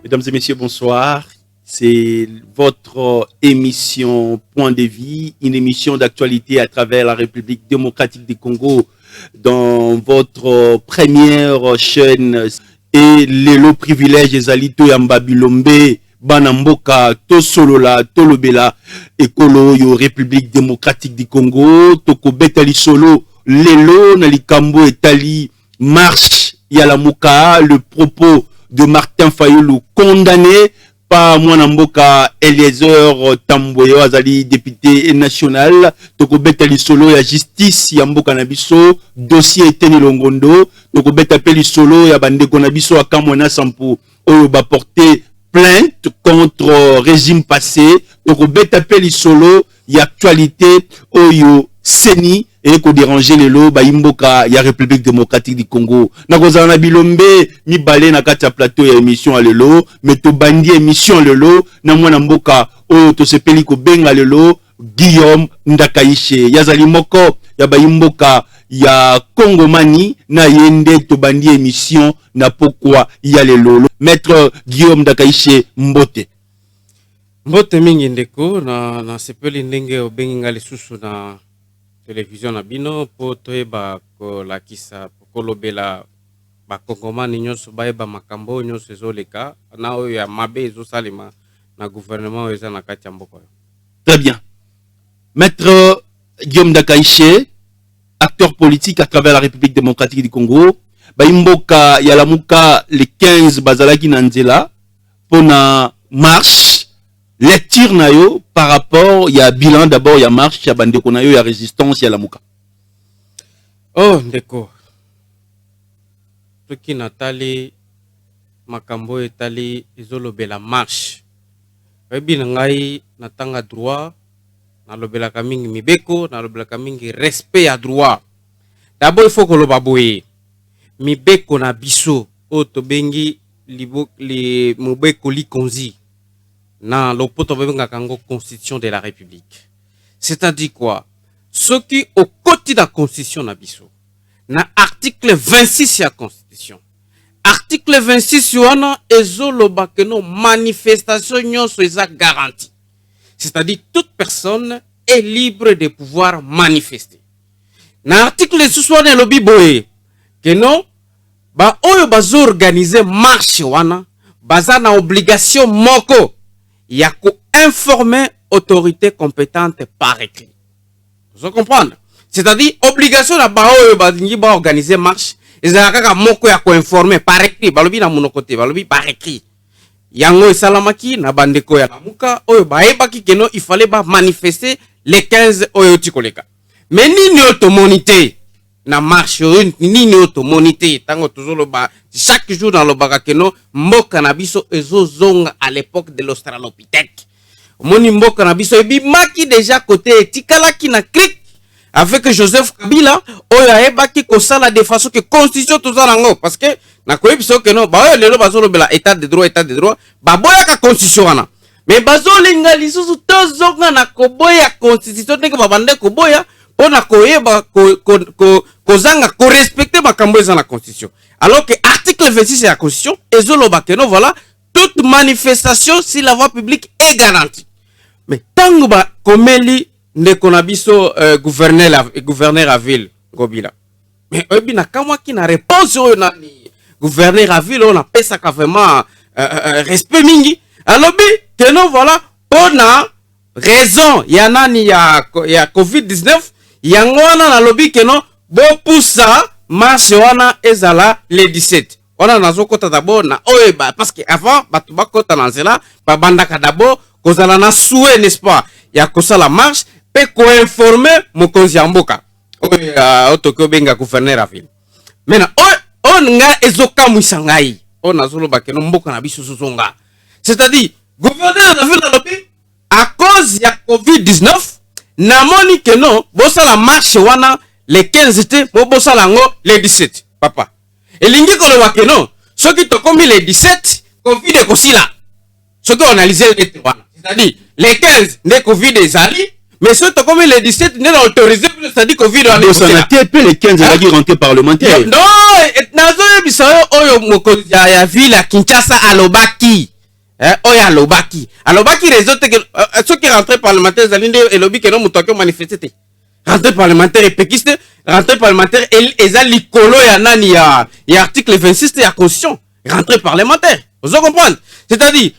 Mesdames et messieurs, bonsoir. C'est votre émission Point de vie, une émission d'actualité à travers la République démocratique du Congo dans votre première chaîne. Et le privilège ezalito yamba bilombe banamboka to solola to lobela ekolo yo République démocratique du Congo toko betali solo lelo na likambo etali marche yalamuka le propos de Martin Fayulu condamné par Mwanamboka Eliezer Tamboyo Azali député national toko betali solo ya justice ya mboka na biso dossier eteni longondo toko betapeli solo ya bandeko na biso akamona sampu oyo ba porter plainte contre régime passé toko betapeli solo ya actualité oyo seni et ko déranger lelo ba imboka ya République démocratique du Congo na kozana bilombe mi balé na kati ya plateau ya émission lelo mais to bandi émission lelo na mwana mboka oyo to sepeli ko benga lelo Guillaume Ndakaishe yazali moko ya ba imboka ya Congomani na yende to bandi émission na pokwa ya lelo maître Guillaume Ndakaishe Mbote mingi ndeko na sepeli ndenge obenga lisusu na télévision na bino po toyeba kolakisa kolobela bakongomani nyonso bayeba makambo nyonso ezoleka na oyo ya mabe ezosalema na gouvernement oyo eza na kati ya mboka. Très bien. Maître Guillaume Ndakaishe, acteur politique à travers la République démocratique du Congo, baimboka yalamuka le 15 bazalaki na nzela pona marche lecture na yo par rapport ya bilan d'abord ya marche ya bandeko na yo ya résistance ya lamuka. Oh ndeko. Toki natali makambo etali ezolobela marche. Ebi na ngai natanga droit na lobela kamingi mibeko na lobela kamingi respect ya droit. D'abord il faut que loba boye. Mibeko na biso o tobengi li mobeko li konzi. Dans la constitution de la République. C'est-à-dire quoi? Ce qui au côté de la constitution nabiso. Na article 26 de la constitution. Article 26 yana ezoloba que nos manifestations sont garanties. C'est-à-dire toute personne est libre de pouvoir manifester. Na article 26 yana lobi boye que non ba oyo bazo organiser marche wana baza na obligation moko il y a qu'à informer autorité compétente par écrit. Vous comprenez? C'est-à-dire, obligation à organiser marche, et ça a moko ya ko informer par écrit, balobi na monokote, balobi par écrit. Yango et salamaki, na bandeko ya lamuka, oyo baebaki keno, il fallait manifester les 15 oyo tikoleka. Mais ni automonité, na marche, ni automonité, tango toujours ba chaque jour dans le barakeno, mboka na biso ezozonga à l'époque de l'Australopithèque. Moni mboka na biso ebimaki déjà côté etikalaki na clic avec Joseph Kabila, oya ebaki kosala de façon que constitution tozalango parce que na koyebiso que non ba lelo bazolobela état de droit ba boya ka constitution wana. Mais bazolinga lisusu tozonga na koboya constitution ndenge babande koboya pona koyeba kozanga ko respecter makambo eza na constitution. Alors que article 26 de la constitution ezoloba que non voilà toute manifestation si la voie publique est garantie. Mais tango ba komeli ndeko na biso gouverneur à ville Ngobila. Mais obina kamwa ki na réponse oyo na gouverneur à ville on a pesa ka vraiment respect mingi. Alors que non voilà pona raison ya nani ya COVID-19 yango wana na lobi que non bo poussa marche wana ezala le 17. On a nazokota d'abord na oeba parce que avant batuba kota na nzela ba bandaka d'abord kozala na souhait n'est-ce pas ya kosala marche pe ko informer mokonzi ya mboka otoko benga gouverneur à ville. Maintenant on nga ezokamwisa ngai on azoloba ke no mboka na biso sozonga. C'est-à-dire gouverneur à ville na lobi à cause ya COVID-19 na moni que non bosala marche wana le 15 était bosala ngo le 17 papa. Et l'ingi koloba que non ce qui te commis le 17 Covid est aussi là. Ce qui analysé le 3. C'est-à-dire les 15 ne Covid ezali mais ce qui te commis le 17 n'est autorisé c'est-à-dire Covid est là. Ça n'a pas les 15 à la rentrée parlementaire. Non, nazo bisayo oyo mokonzi ya ville à Kinshasa alobaki. oya alobaki réseau te que ceux qui rentrent parlementaire zalinde et lobby que non mutoke manifester rentrée parlementaire epekiste rentrée parlementaire eza likolo ya nani ya article 26 ya constitution rentrée parlementaire vous comprendre c'est-à-dire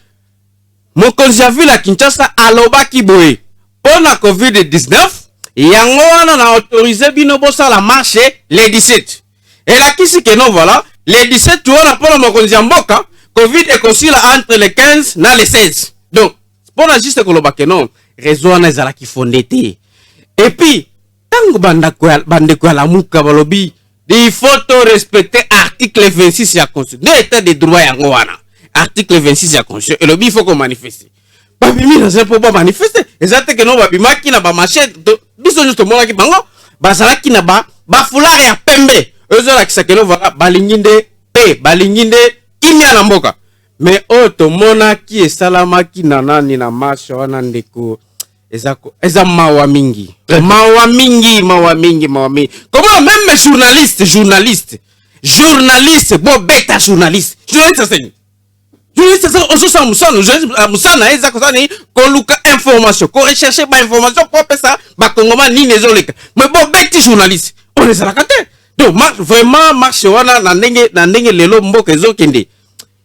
mokonzi ya ville ya Kinshasa alobaki boye pona covid-19 yango wana na autorisé bino bosala marche les 17 et la kisi que non voilà les 17 tu wana pona mokonzi ya mboka covid est conçu entre les 15 na les 16 donc pona juste kolobaki non réseau wana ezalaki fondé te et puis tango bandeko ya lamuka balobi il faut respecter article 26 ya constitution de état de droit yango wana article 26 ya constitution et lobi il faut qu'on manifeste babimi na zepo ba manifester ezate que non babimaki na ba marché biso juste monaki bango bazalaki na ba foulard ya pembe ezola kisakeno voilà balinginde pe balinginde kimia na mboka mais otomonaki esalamaki na nani na marche wana ndeko eza mawa mingi comment même journaliste bo beta journaliste ozosa musana eza kozani koluka information ko rechercher ba information ko pesa ba kongoma nini ezoleka mais bo beti journaliste on ezalaka te donc vraiment marche wana na ndenge lelo mboka ezokende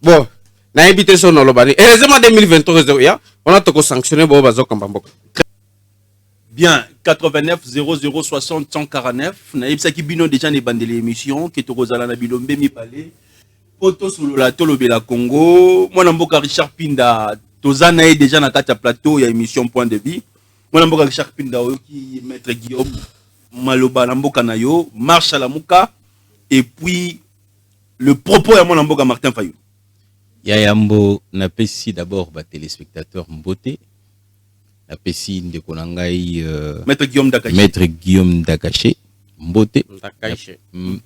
bon na éviter son olobani heureusement 2023 ya on a toko sanctionner bo bazokamba mboka bien 89 00 60 149 na yebisaki bino déjà ne bandeli émission ke tokozala na bilombe mi palais poto solola tolobela Congo mwana mboka Richard Pinda tozana ye déjà na kati ya plateau ya émission point de vie mwana mboka Richard Pinda oyoki maître Guillaume maloba na mboka na yo marche à la muka et puis le propos ya mwana mboka Martin Fayulu Yayambo na pesi d'abord ba téléspectateurs mbote na pesi ndeko na ngai maître Guillaume Dakaché mbote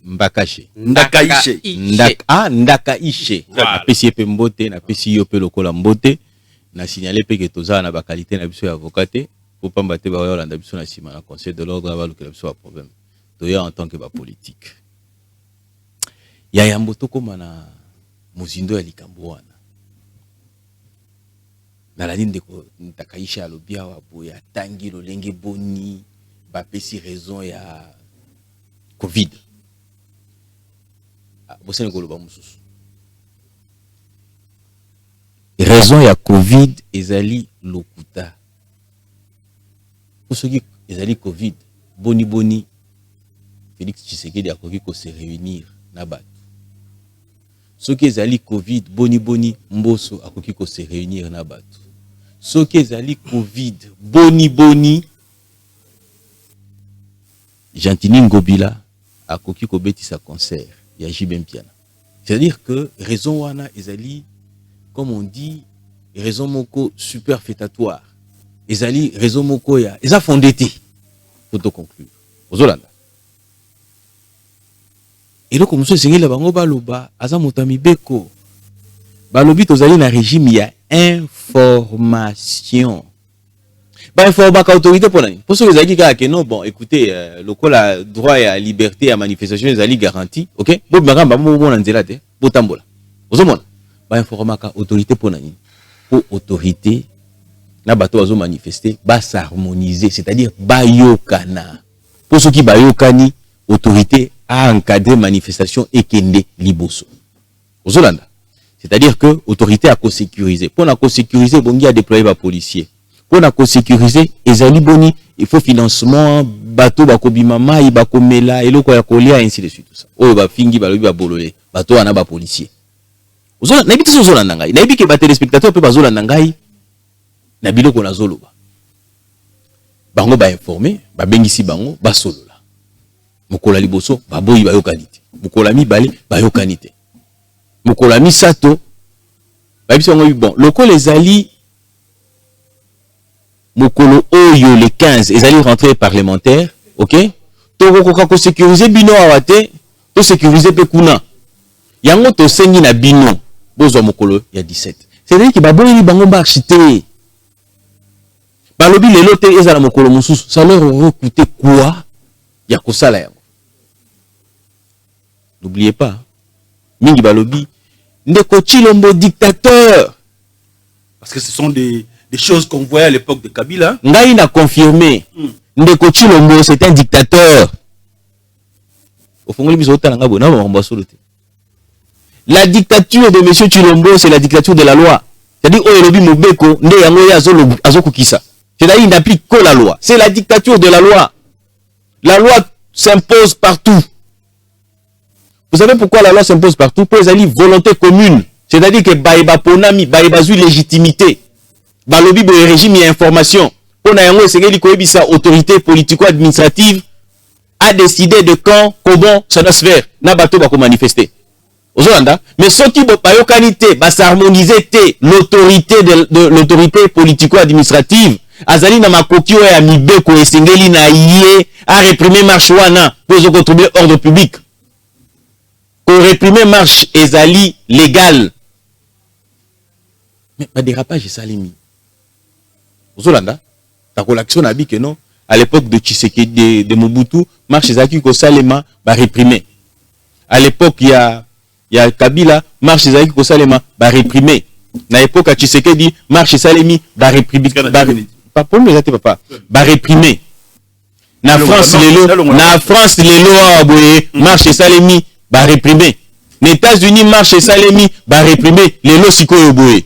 Mbakache Ndakaishe na pesi pe mbote na pesi yo pe lokola mbote na signaler pe que toza na ba qualité na biso ya avocat te pour pamba te ba yolanda biso na sima na conseil de l'ordre ba lokela biso problème to ya en tant que ba politique Yayambo to koma na muzindo ya likambo wana na la ligne de Ndakaisha alobia wa boya tangi lolenge boni ba pesi raison ya Covid. Bosene koloba mususu. Raison ya Covid ezali lokuta. Pour ceux qui ezali Covid, boni Félix Tshisekedi akoki ko se réunir na bato. Ceux qui ezali Covid, boni Mboso akoki ko se réunir na bato. Ceux qui ezali Covid, boni Gentini Ngobila akoki ko betisa concert ya Jibem Piana. C'est-à-dire que raison wana ezali comme on dit raison moko superfétatoire. Ezali raison moko ya eza fondé te. Faut to conclure. Ozolanda. Et donc monsieur sengela bango baloba aza motami beko. Balobi tozali na régime ya information. Bah, il faut avoir autorité pour l'année. Pour ceux qui disent que non, bon, écoutez, le la droit à liberté à manifestation, ils allaient garanti, ok? Bon, bah, il faut avoir autorité pour l'année. Pour autorité, na bato azo manifester, ba s'harmoniser, c'est-à-dire ba yokana. Pour ceux qui ba yokani, autorité a encadré manifestation et kende liboso. Ozolanda. C'est-à-dire que autorité a co-sécurisé. Pour la co-sécuriser, bongi a déployé ba policier. Pour la sécuriser, ezali boni, il faut financement, bateau bakobima mai, bakomela, eloko ya kolia, ainsi de suite tout ça. Oh ba fingi balobi ba bololé, bateau ana ba policier. Ozola, na biti zola nangai, na biti ke ba téléspectateur pe bazola nangai, na biloko na zoloba. Bango ba informer, ba bengisi bango, ba solola. Mokola liboso, ba boyi ba yokanite. Mokola mi bale, ba yokanite. Mokola mi sato, ba biso ngo bon, loko les ali Mokolo Oyo le 15, ils allaient rentrer parlementaire, ok? To sécuriser bino awate, to sécuriser pekuna. Yango to sengi na bino, bozo mokolo ya 17. C'est-à-dire que babo ni bango ba archité. Balobi lelo te ezala mokolo mususu, ça leur aurait coûté quoi? Ya kosala yango. N'oubliez pas, mingi balobi ndeko Chilombo dictateur. Parce que ce sont des choses qu'on voyait à l'époque de Kabila. Ngai n'a confirmé. Ndeko Chilombo, c'est un dictateur. La dictature de M. Chilombo, c'est la dictature de la loi. C'est-à-dire, Oyelobi Mobeko, Nde Yangoya Azokukisa. C'est-à-dire, il n'applique que la loi. C'est la dictature de la loi. La loi s'impose partout. Vous savez pourquoi la loi s'impose partout? Pour les alliés volonté commune. C'est-à-dire que Baïba Ponami, Baïba Zui légitimité. Balobi Boye régime et information. Pour Nayango Segeli Koebisa, autorité politico-administrative, a décidé de quand, comment, ça doit se faire. Nabato Bako manifester. Ozolanda. Mais ce qui va qualité, va s'harmoniser l'autorité de l'autorité politico-administrative. Azali na makoki ya mibeko esengeli na yé a réprimer marche wana pour troubler ordre public. Qu'on réprimer marche ezali légal. Mais pas dérapage salimi. Ozolanda. Ta collection a dit que non. À l'époque de Tshisekedi de Mobutu, marche ezali ko salema ba réprimer. À l'époque il y a Kabila, marche ezali ko salema ba réprimer. Na époque à Tshisekedi, marche salemi ba réprimer. Pas pour nous, papa. Ba réprimer. Na France les lois marche salemi ba réprimer. Les États-Unis marche salemi ba réprimer les lois sikoyo boye.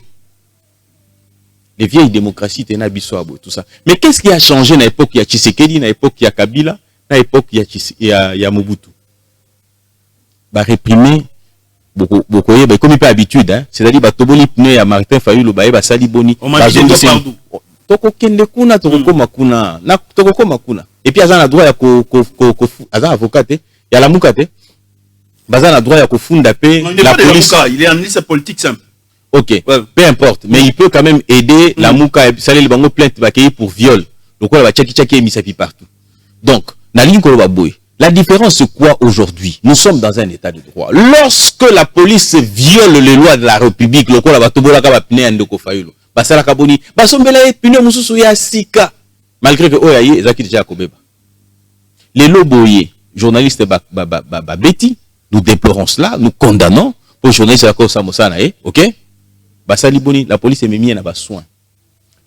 Les vieilles démocraties tena biso abo tout ça. Mais qu'est-ce qui a changé na époque ya Tshisekedi, na époque ya Kabila, na époque ya Mobutu? Ba réprimer beaucoup comme il pas habitude hein. C'est-à-dire ba toboli pneu ya Martin Fayulu ba ba sali boni ba zone partout. Toko kende kuna toko koma kuna na toko koma kuna et puis azana droit ya ko azana avocat ya la muka te bazana droit ya ko funda pe la police il est analyste politique simple. OK ouais. Peu importe mais il peut quand même aider la muka saler le bango plainte ba pour viol donc on va tchaki emisapi partout. Donc na ligne ko ba boy la différence c'est quoi aujourd'hui? Nous sommes dans un état de droit. Lorsque la police viole les lois de la République lokola ba tobola ka ba pne ndeko Fayulu basala kaboni basombela pino mususu ya sika malgré que oyaye ezaki déjà kobeba les loboye journalistes beti nous déplorons cela, nous condamnons pour journalistes à cause samosana OK basali boni la police ememi na ba soin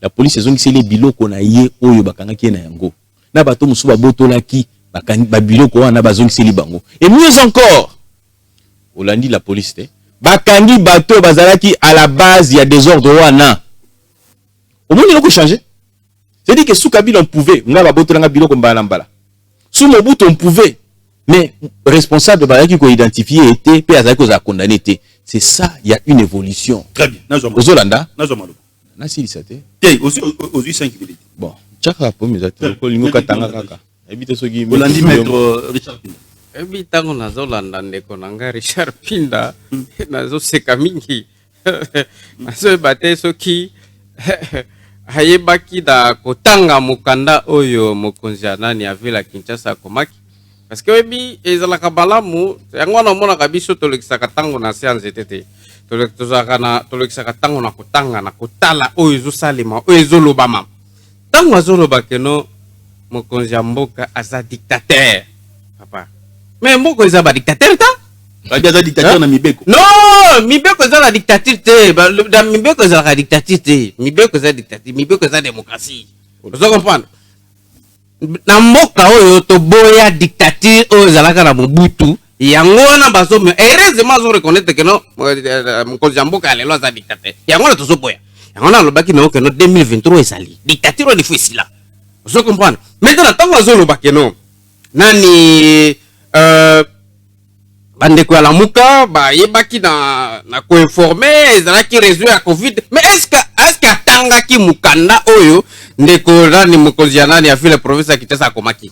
la police ezongi les biloko na ye oyo bakangaki na yango na bato musu babotolaki ba biloko wana bazongi li bango et mieux encore olandi la police te bakandi bato bazalaki à la base il y a des ordres wana. Au moins, il a changé. C'est-à-dire que sous Kabila, on pouvait. Sous Mobutu, on pouvait. Mais responsable de qui qu'on identifié était, puis à cause à condamné était. C'est ça, il y a une évolution. Très bien. Aux Hollanda. Nasi lisate. Aux 5 minutes. Bon. Tchaka pour mes amis. Lingoka tangaka. Évite ce qui. Olandi maître Richard Pinda. Ebi tango na Zolanda ndeko nanga Richard Pinda. Nazo seka mingi. Nazo bate soki. Hayebaki da kotanga mukanda oyo mokonzi nani ya vila Kinshasa komaki parce que webi ezalaka balamu yango na mona kabiso tolekisaka tango na séance tete tolekisaka tango na kotanga na kotala oyo ezosalema oyo ezolobama tango azoloba keno mokonzi ya mboka aza dictateur papa mais mboka eza ba dictateur ta Badia dictateur na Mibeko. Non, Mibeko c'est la dictature te. Dans Mibeko c'est la dictature te. Mibeko c'est la dictature, Mibeko c'est la démocratie. Vous comprenez? Na mboka oyo to boya dictature oyo zalaka na Mobutu, yango na baso heureusement zo reconnaître que non mokonzi ya mboka lelo za dictateur. Yango na tozo boya. Yango na lobaki na que no 2023 ezali. Dictature ni fou là. Vous comprenez? Maintenant tango zo lobaki non. Nani bandeko ya lamuka ba yebaki na ko informer ezalaki réseau ya Covid mais est-ce que atangaki mukanda oyo ndeko nani mokonzi ya nani ya ville province ya Kinshasa akomaki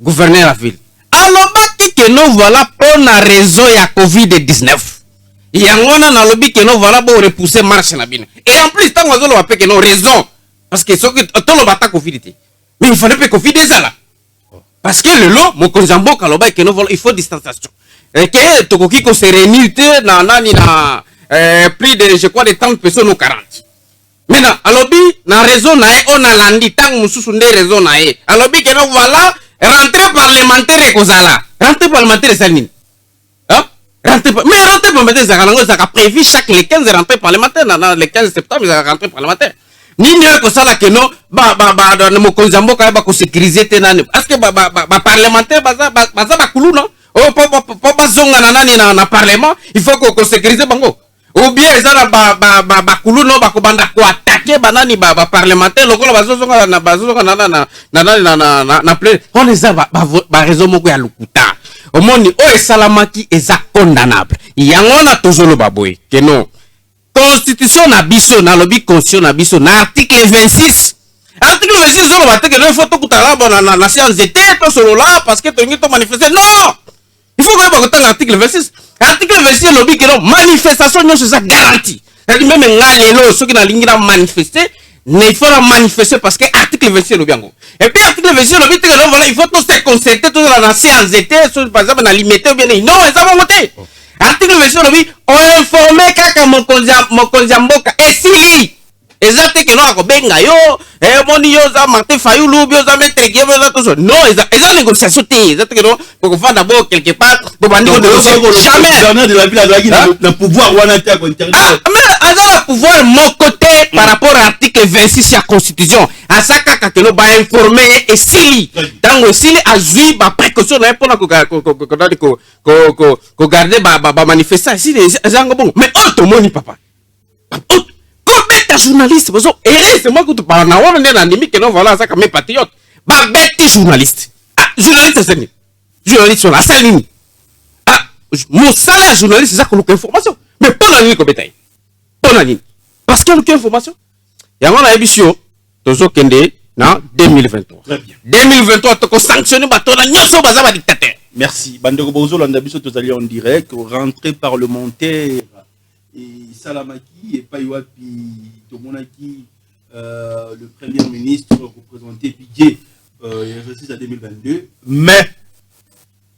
gouverneur ya ville alobaki que non voilà pour na raison ya Covid-19 yango na lobi que non voilà pour repousser marche na bino et en plus tango azolo ba pe que non raison parce que soki tolo bata Covid mais il fallait pas Covid ezala parce que le lot mokonzi mboka alobaki que non voilà il faut distanciation et que tokoki ko se réunir na nani na plus de je crois de 30 personnes ou 40 maintenant alobi na raison na on a landi tang mususu nde raison na alobi que non voilà rentrée parlementaire ekozala rentrée parlementaire salini hein rentrée mais rentrée parlementaire ça a prévu chaque les 15 rentrées parlementaires dans les 15 septembre ça rentrée parlementaire nini ko sala que non ba mokonzi mboka ba ko sécuriser te nani parce que ba parlementaire baza ba kulu non oh pas zonga na nani na parlement il faut ko sécuriser bango ou bien ça ba kulu non ba ko banda ko attaquer banani ba parlementaire lokola bazozonga na plein on les a ba raison moko ya lukuta omoni o esalamaki eza condamnable yango na tozolo baboy que non constitution na biso na lobi constitution na biso na article 26 zolo ba teke no faut to kutala bona na séance d'été to solo là parce que to ngi to manifester non il faut que ba article 26 lobi que non manifestation non c'est ça garantie c'est même ngale lo so ki na lingi na manifester mais il faut la manifester parce que article 26 lobi yango et puis article 26 lobi teke non voilà il faut to se concerter to na séance d'été par exemple na limiter ou bien non ça va monter article 26 lobi on informer kaka mokonzi mboka esili ezate que non akobenga yo moni yo za Martin Fayulu bio za mettre qui veut tout ça non eza négociation te ezate que non pour faire d'abord quelque part pour bandi ko négocier jamais de la ville na pouvoir wana te ko interdire mais eza pouvoir mon côté par rapport à article 26 de la constitution à ça kaka que no ba informer esili tango esili azui ba précaution na pour ko garder ba manifester esili ezango bon mais automoni papa journaliste bozo c'est moi que tu parles na wana na ndimi que non voilà ça comme patriote ba bête journaliste journaliste c'est journaliste sur la salle nini mon salaire journaliste ça que information mais pas la nuit comme bétail pas la nuit parce que information yango na émission tozo kende na 2023 très bien 2023 to ko sanctionner bato na nyoso baza ba dictateur merci bandeko bozo landa biso tozali en direct rentrée parlementaire et Salamaki et Paiwapi Tomonaki le premier ministre représenté Piguet exercice à 2022 mais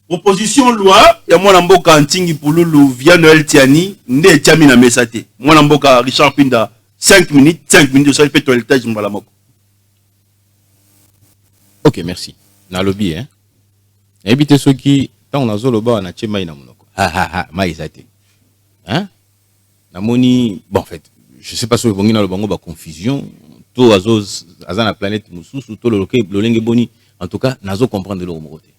proposition loi ya mwana mboka Antingi Pululu via Noël Tiani nde tiami na mesate mwana mboka Richard Pinda 5 minutes de ça fait toilettage mbala moko. OK, merci na lobby hein ebite soki tant na zoloba na chema ina monoko maizate hein namoni bon en fait je sais pas si vous avez le bango ba confusion tout azana planète mususu to lolenge boni en tout cas nazo comprendre le côté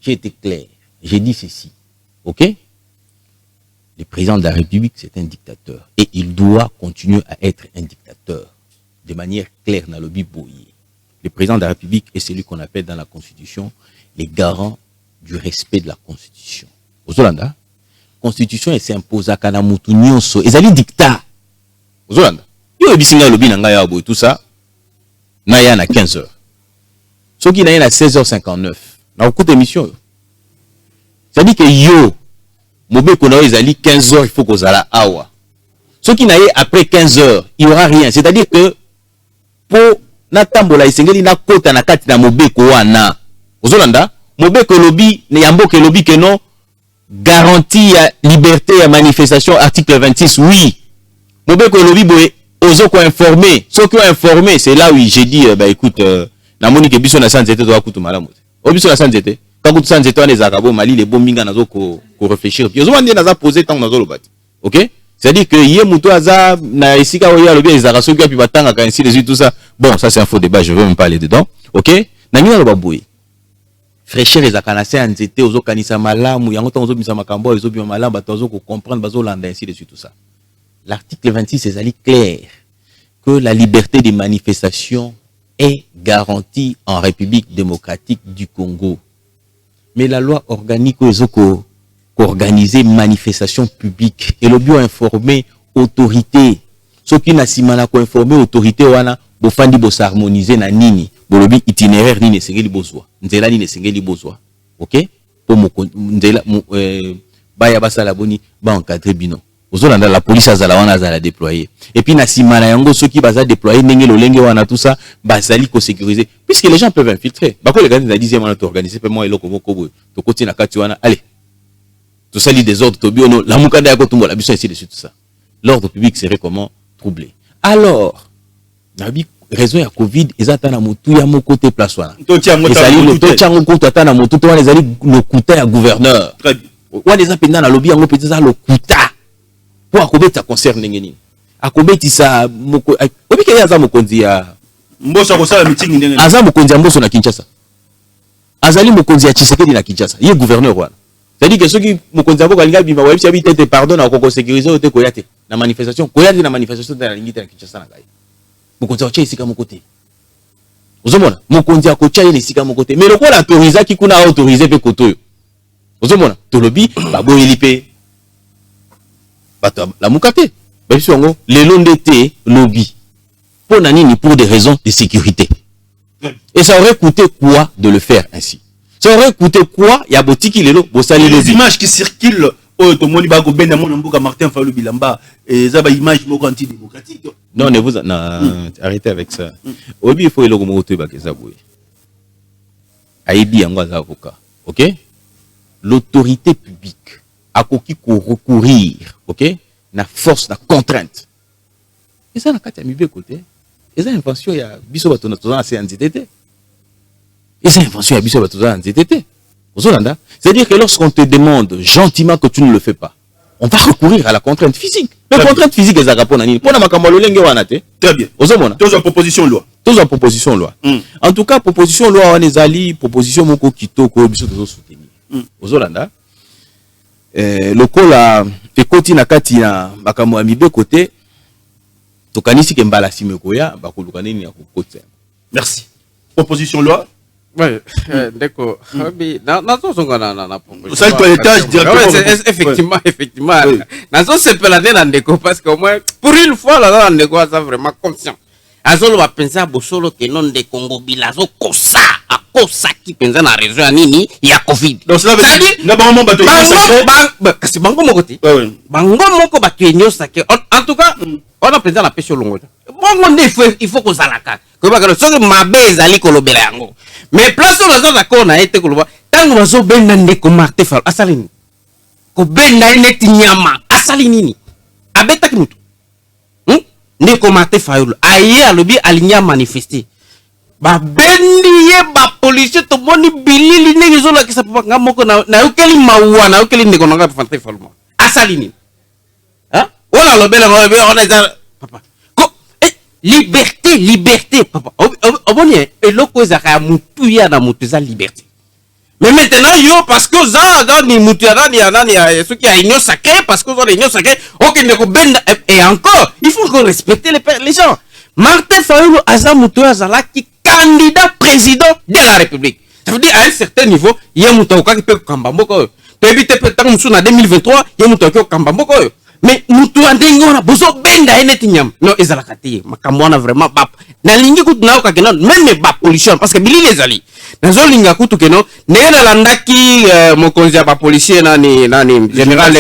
j'ai été clair j'ai dit ceci OK le président de la République c'est un dictateur et il doit continuer à être un dictateur de manière claire dans le biboyi le président de la République est celui qu'on appelle dans la constitution les garants du respect de la constitution aux Hollanda constitution et s'impose à kana mutu nyonso ezali dictat ozolanda yo ebisinga lobi na ngai abo tout ça na ya na 15h soki na ya na 16h59 na okuta émission ça dit que yo mobeko na ezali 15h il faut kozala awa soki na ye après 15h il y aura rien c'est à dire que pour na tambola isengeli na kota na kati na mobeko wana ozolanda mobeko lobi ne yamboke lobi que non garantie à liberté à manifestation article 26 oui mobeko lobi boye ozoko informer ceux qui ont informé c'est là où j'ai dit bah écoute na monique biso na sanzete to akutu malamu obiso na sanzete kakutu sanzete wana ezakabo mali les bombinga nazo ko réfléchir puis ozomandi naza poser tant nazo lobati OK c'est à dire que yé muto aza na esika oya lobi ezaka ceux qui puis batanga ka ainsi les tout ça bon ça c'est un faux débat je veux même pas aller dedans OK na nina loba boye fraîcheur ezakana se anzete ozokanisa malamu yango tango zobisa makambo ezobima malamu bato ozoko comprendre bazolanda ainsi de suite tout ça l'article 26 est clair que la liberté de manifestation est garantie en République démocratique du Congo mais la loi organique ozoko organiser manifestation publique et le bio informer autorité ceux qui na simana ko informer autorité wana bo fandi bo s'harmoniser na nini bolobi itinéraire nini sengeli bozwa nzela nini sengeli bozwa OK pour nzela baya basala boni ba encadrer bino ozolanda la police azala wana azala déployer et puis na simana yango soki baza déployer ndenge lolenge wana tout ça bazali ko sécuriser puisque les gens peuvent infiltrer bako les gars na 10e wana to organiser paiement eloko moko boy to koti na kati wana allez tout ça lit des ordres to biono la mukanda ya ko tumbola biso ainsi de suite tout ça l'ordre public serait comment troublé alors nabi raison ya covid ezata na mutu ya moko te place wana ezali le to chango ko tata na mutu to wana ezali le couteau ya gouverneur wana eza mpenza na lobi yango mpenza eza lokuta po akobeta concert ndenge nini akobetisa obike ye aza mokonzi ya mboso kosala meeting ndenge aza mokonzi ya mboso na Kinshasa azali mokonzi ya Tshisekedi na Kinshasa ye gouverneur wana c'est-à-dire que soki mokonzi ya mboka alinga bima wayebisi abi tete pardon na koko sécuriser ote koya te na manifestation koya te na manifestation na lingi te na Kinshasa na ngai mokonzi akotia esika moko te ozomona mokonzi akotia ye na esika moko te mais lokola autorisaki kuna autoriser mpe koto oyo ozomona tolobi baboyeli mpe bato lamuka te babiso yango lelo nde te lobi mpo na nini pour des raisons de sécurité. Et ça aurait coûté quoi de le faire ainsi? Ça aurait coûté quoi? Il y a botiki lelo, bosali les images qui circulent au tomoni ba go benda mon mboka Martin Fayulu Bilamba et ça ba image moko antidémocratique. Non, ne vous arrêtez avec ça. Obi il faut eloko moko to ba keza boye. Aibi yango za avocat. OK? L'autorité publique a koki ko recourir, OK? Na force, na contrainte. Et ça na kati ya mibe côté. Et ça invention ya biso bato na tozana c'est NZTT. Et ça invention ya biso bato tozana NZTT. C'est-à-dire que lorsqu'on te demande gentiment que tu ne le fais pas, on va recourir à la contrainte physique. La contrainte physique est à rapport à nini. Pour na makambo lolenge wana te. Très bien. Ozomona. Toujours proposition loi. Toujours proposition loi. En tout cas proposition loi wana ezali proposition moko kitoko biso tozo soutenir. Ozolanda. Lokola ekoti na kati na makambo ya mibe côté tokanisi ke mbala simekoya bakoluka nini ya kokotsa. Merci. Proposition loi. Ouais, d'accord. Nazozonga na proposition. Ça le toilettage directement. Effectivement. Nazo se pelader na ndeko parce que au moins pour une fois là ndeko ça vraiment conscient. Azolo va penser à bosolo que non de Congo bilazo kosa akosa ki penza na région ya nini ya Covid. Donc ça veut dire na bango bato kasi bango moko te. Bango moko bato nyosake. En tout cas, on a pensé na pêche longo. Bongo il faut kozalaka. Ko ba ka so mabe ezali kolobela yango. Mais place on a d'accord na été koloba. Tango bazo benda ndeko Martin Fayulu asalini. Ko benda neti nyama asalini nini? Abeta ki mutu. Ndeko Martin Fayulu aye alobi alinya manifester. Ba bendi ye ba policier to moni bilili ndenge zo la kisa papa ngamoko na ukeli mawa na ukeli ndeko nanga Martin Fayulu. Asalini. Hein? Wala lobela ngobe on a papa. Ko liberté papa. Obonye eloko ezaka mutu ya na mutu za liberté. Mais maintenant, parce que ça, dans les moutons, il y a ceux qui ont une sacrée, parce que ont une sacrée, ok, et encore, il faut qu'on respecte les gens. Martin Fayulu, Aza Moutou Azala, qui candidat président de la République. Ça veut dire, à un certain niveau, il y a un mouton qui peut Kambamboko. Tu évites peut-être en 2023, il y a un mouton qui peut Kambamboko. Mais moutou a dit, on a besoin de n'etinyam. Non, Ezala Kati, Makamwana vraiment, na lingi kutu na oka kenon, même les policiers, parce que Billy les ali. Nazo linga kutu kenon, nena landaki mokonzi ba policier nani général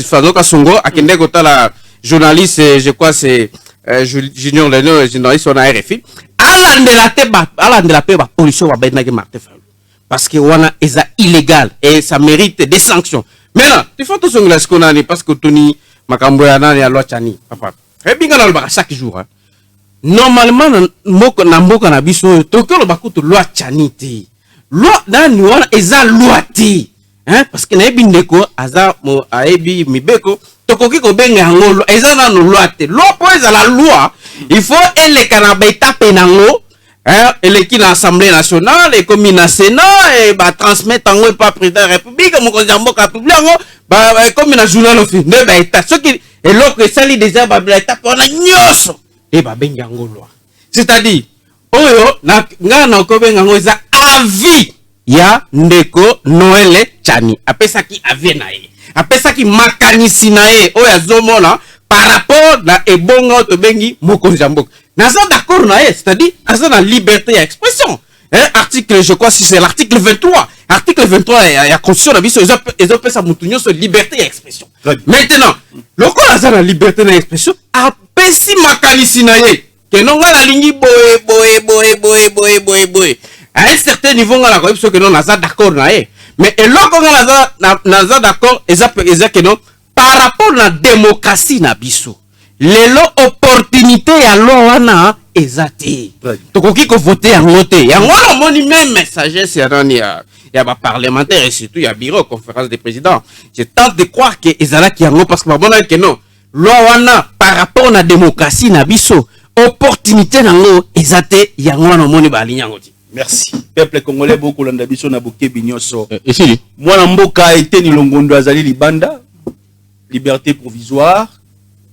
Fazoka Songo akende kota la journaliste je crois c'est Junior Leno journaliste on a RFI alande la paix ba policier ba benaki Martin Fayulu parce que wana eza illégal et ça mérite des sanctions. Maintenant il faut tout songla skonani parce que Tony makambo ya nani ya loi chani papa rebinga na ba chaque jour hein. Normalement mboka na biso tokelo bakutu loi chanite loi nani wana eza loi ti hein parce que na ebi ndeko aza mo aebi mibeko tokoki ko benga ngolo eza na no loi te loi po eza la loi il faut eleka na betape nango hein eleki na assemblée nationale et comme na sénat et ba transmettre ngo pas président de la république mo ko mboka public ngo ba comme na journal officiel ne ba état ce qui eloko esali déjà ba état pona nyoso et ba benga ngolwa c'est-à-dire oyo na ngana ko benga ngo za avis ya ndeko Noël Chani apesa ki avis na ye apesa ki makanisi na ye oyo azomona par rapport na ebonga to bengi mokonzi mboka naza d'accord na ye c'est-à-dire aza na liberté d'expression hein article je crois si c'est l'article 23 article 23 ya constitution na biso ezo pesa mutu nyonso liberté d'expression maintenant lokola aza na liberté d'expression apesi makanisi na ye que non la lingi boy à un certain niveau on a quoi que non naza d'accord na ye mais eloko naza d'accord eza que non par rapport à la démocratie na biso lelo opportunité ya loi wana ezate. Tokoki ko voter yango te. Yango na moni même sagesse ya nani ya ba parlementaire et surtout ya bureau conférence des présidents. Je tente de croire que ezalaki yango parce que ba bona que non. Loi wana par rapport na démocratie na biso opportunité nango ezate yango na moni ba aligna ngoti. Merci. Peuple congolais beaucoup landa biso na bokebi nyonso. Ici. Mwana mboka eteni longondo azali libanda. Liberté provisoire.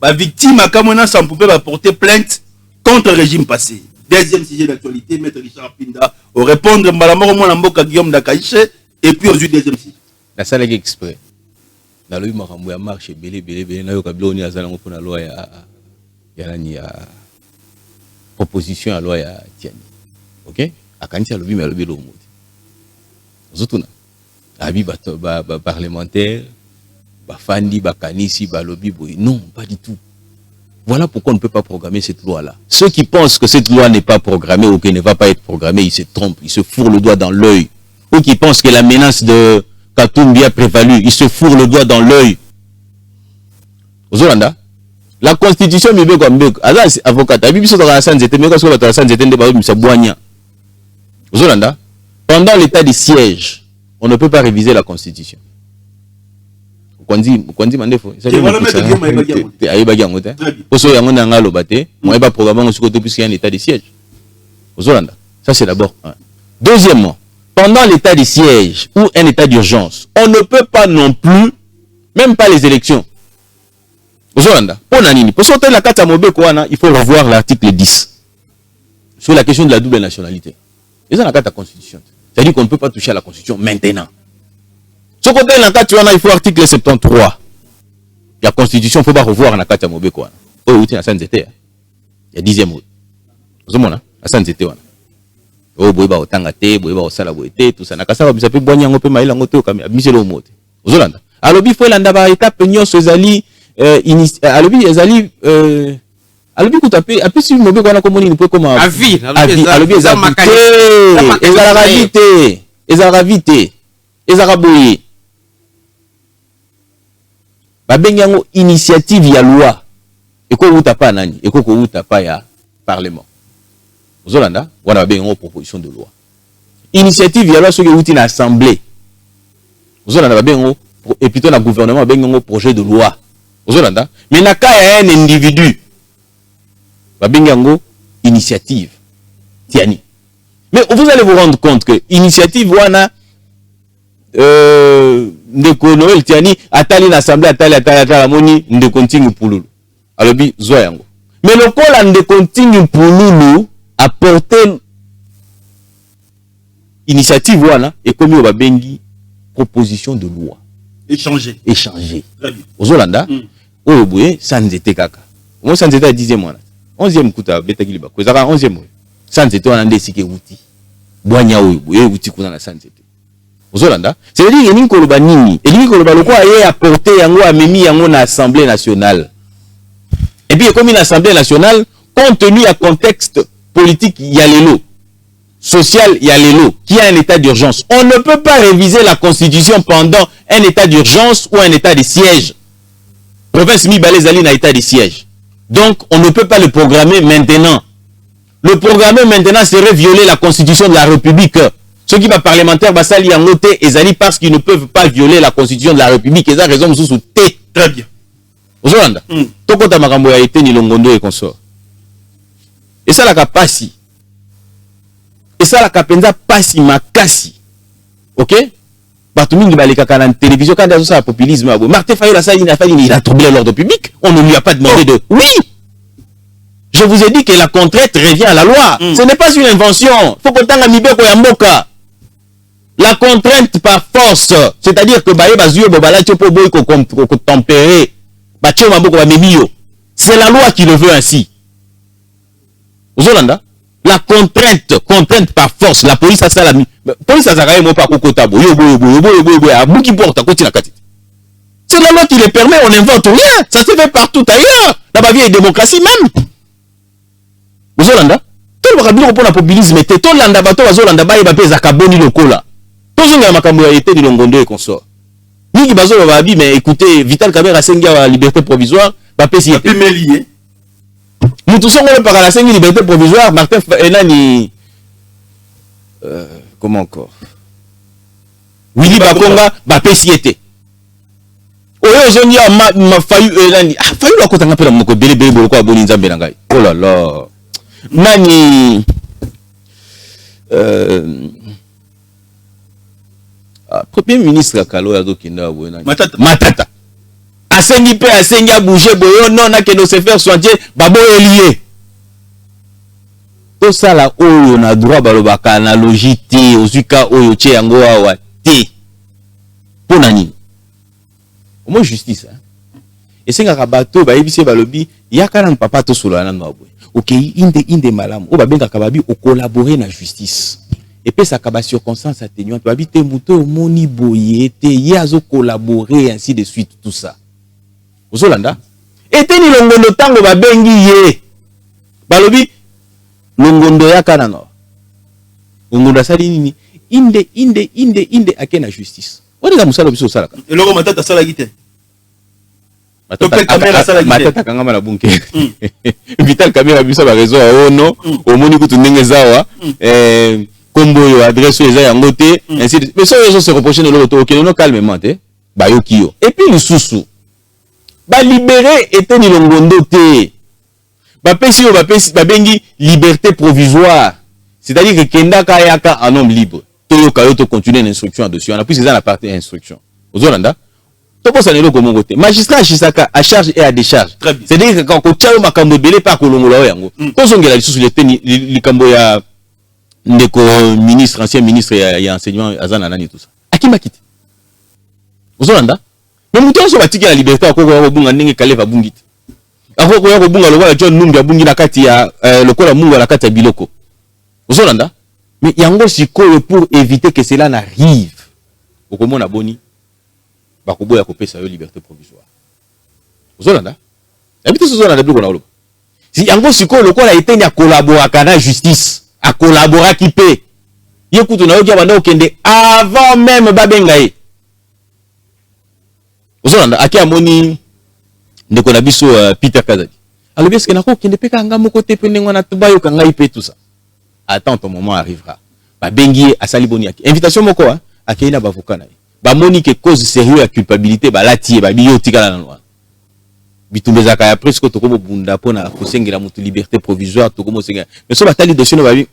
Ba victime akamona sans pouvait va porter plainte contre le régime passé. Deuxième sujet d'actualité, Maître Richard Pinda au répondre mbalamoko mwana mboka Guillaume Dakaïche et puis aujourd'hui deuxième sujet. La salle est exprès. Dans le makambo ya marche belé na yo kabilo ni azala ngo na loi ya proposition à loi ya Tiani. OK? Akanti alobi mais alobi lo moti. Zotuna. Abi ba parlementaire ba fandi ba kanisi ba lobby boy. Non, pas du tout. Voilà pourquoi on ne peut pas programmer cette loi-là. Ceux qui pensent que cette loi n'est pas programmée ou qu'elle ne va pas être programmée, ils se trompent, ils se fourrent le doigt dans l'œil. Ou qui pensent que la menace de Katumbi a prévalu, ils se fourrent le doigt dans l'œil. Aux Hollandais, la constitution me comme avocat, aux Hollandais, pendant l'état de siège, on ne peut pas réviser la constitution. Kondi mandefo ça c'est d'abord un. Deuxièmement, pendant l'état de siège ou un état d'urgence, on ne peut pas non plus, même pas les élections. Pour sortir la carte à Mobeko, il faut revoir l'article 10 sur la question de la double nationalité. Et ça, la carte à constitution. C'est-à-dire qu'on ne peut pas toucher à la constitution maintenant. Ce côté là, il faut article 73. La constitution, il ne faut pas revoir la carte à Mobeko. Oh, il y a 10e mot. Vous savez, la santé. Oh, boy, ba otangate, boy, ba osala boete, tout ça. Nakasa, vous savez, boignan, on peut maïla, on peut comme abuser le mot. Vous savez, alors, il faut l'andaba étape, nyon, sozali, alors, ezali, alors, écoute, après, si Mobeko, on a communiqué, peut comment. Avis, alors, ezara ezaraboye babengango initiative ya loi eko uta pa nani eko ko uta pa ya parlement ozolanda wana babengango proposition de loi initiative ya loi soki uti na assemblée ozolanda babengango et plutôt na gouvernement babengango projet de loi ozolanda mais na cas ya un individu babengango initiative tiani mais vous allez vous rendre compte que initiative wana ndeko Noël Tiani atali l'assemblée atali moni ndeko Ntingi Pululu alobi zoa yango mais le kola ndeko Ntingi Pululu a porté initiative wana et comme yo babengi proposition de loi échanger très bien aux Hollandais oyo boye sanzete kaka mo sanzete a 10e wana 11e kuta betaki liba ko ezaka 11e sanzete wana ndesike uti bwanya oyo boye uti kuna na sanzete. Ozolanda, c'est-à-dire que Ninko Lobanini, et Ninko Lobaloko a apporté yango a memi yango na Assemblée nationale. Et puis comme une Assemblée nationale, compte tenu à contexte politique, il y a les lots, social, il y a les lots, qui a un état d'urgence. On ne peut pas réviser la constitution pendant un état d'urgence ou un état de siège. Province Mibalé-Zali n'a état de siège. Donc on ne peut pas le programmer maintenant. Le programmer maintenant serait violer la constitution de la République. Ceux qui sont parlementaires, basali en noté, ezali parce qu'ils ne peuvent pas violer la constitution de la République. Ils ont raison sous T. Très bien. Vous voyez, Tokota Makambo a été ni longondo et consort. Et ça la kapasi. Et ça la kapenza pasi makasi. Ok? Batumingi baleka na télévision quand il y a un populisme. Martin Fayol il a troublé l'ordre public. On ne lui a pas demandé de. Oui! Je vous ai dit que la contrainte revient à la loi. Ce n'est pas une invention. Il faut qu'on t'en amibeko ya mboka. La contrainte par force, c'est-à-dire que c'est la loi qui le veut ainsi. Zolanda, la contrainte par force, la police a ça la police a ça pas c'est la loi qui le permet, on n'invente rien, ça se fait partout ailleurs, dans la vieille démocratie même. Zolanda, tout le rabino pour la populisme, tout l'anda bato Zolanda ba yeba peza kaboni lokola. Tozonga makambo ya été ni longondo et consort. Niki bazo mais écoutez, Vital Kamerhe a sengi la liberté provisoire, ba pesi été. mutu songo le par la cinq liberté provisoire Martin Enani comment encore Willy Bakonga bapesi ete oyo zoni ya ma fayu Enani fayu la kotanga pela moko bele boloko aboni nzambe na ngai oh là là nani premier ministre Kalo ya dokinda boyena matata asengi pe asengi a bouger boyo non na keno se faire soigner babo elié to sala oyo na droit balobaka analogie te ozuka oyo che yango awa te pona nini omo justice esenga bato ba yebise balobi yakana papa to solo na no boy okay inde malamu o babengaka babi o collaborer na justice et puis ça kaba circonstance atténuante babi te muto moni boye te yazo collaborer ainsi de suite tout ça ozolanda eteni longondo tango babengi ye balobi longondo yakana no longondo asali nini inde akena justice wana musala biso salaka eloko matata sala gite matata kangama na bunke vital kamera biso ba réseau ono omoni kutu ndenge zawa kombo yo adresse eza yango te ainsi mais ça les gens se reprocher de l'auto OK non calmement te ba yoki yo et puis le susu ba libérer eteni longondo te ba pesi yo ba bengi liberté provisoire c'est-à-dire que kenda kayaka un homme libre to yo kayo to continuer l'instruction dessus on a plus ça la partie instruction ozolanda toko sanelo ko mongote magistrat chisaka à charge et à décharge c'est-à-dire que quand ko tchalo makambo belé pa ko longola yango to zongela lisusu leteni likambo ya ndeko ministre ancien ministre ya enseignement azana nani tout ça akima kiti ozolanda mais muto so batiki la liberté akoko ya bunga ndenge kaleva bungiti akoko ya bunga lokola John Numbi abungi na kati ya lokola mungu na kati ya biloko ozolanda mais yango sikoyo pour éviter que cela n'arrive okomona boni bakoboya kopesa yo liberté provisoire ozolanda habite sozolanda biko na oloba si yango sikoyo lokola eteni ya collaborer na justice a collaborer qui peut yekutu na yoki abanda okende avant même babenga ye ozolanda aki amoni ndeko na biso Peter Kazadi alobi eske na ko kende peka ngamo kote pe ndengwa na tubayo kanga ipe tout ça attends ton moment arrivera babengi asali boni aki invitation moko akina bavoka na ye bamoni que cause sérieux ya culpabilité balati ba biyo tikala na noa bitumbezaka ya presque to ko bunda pona ko sengela mutu liberté provisoire to ko mo sengela mais so batali dossier no babi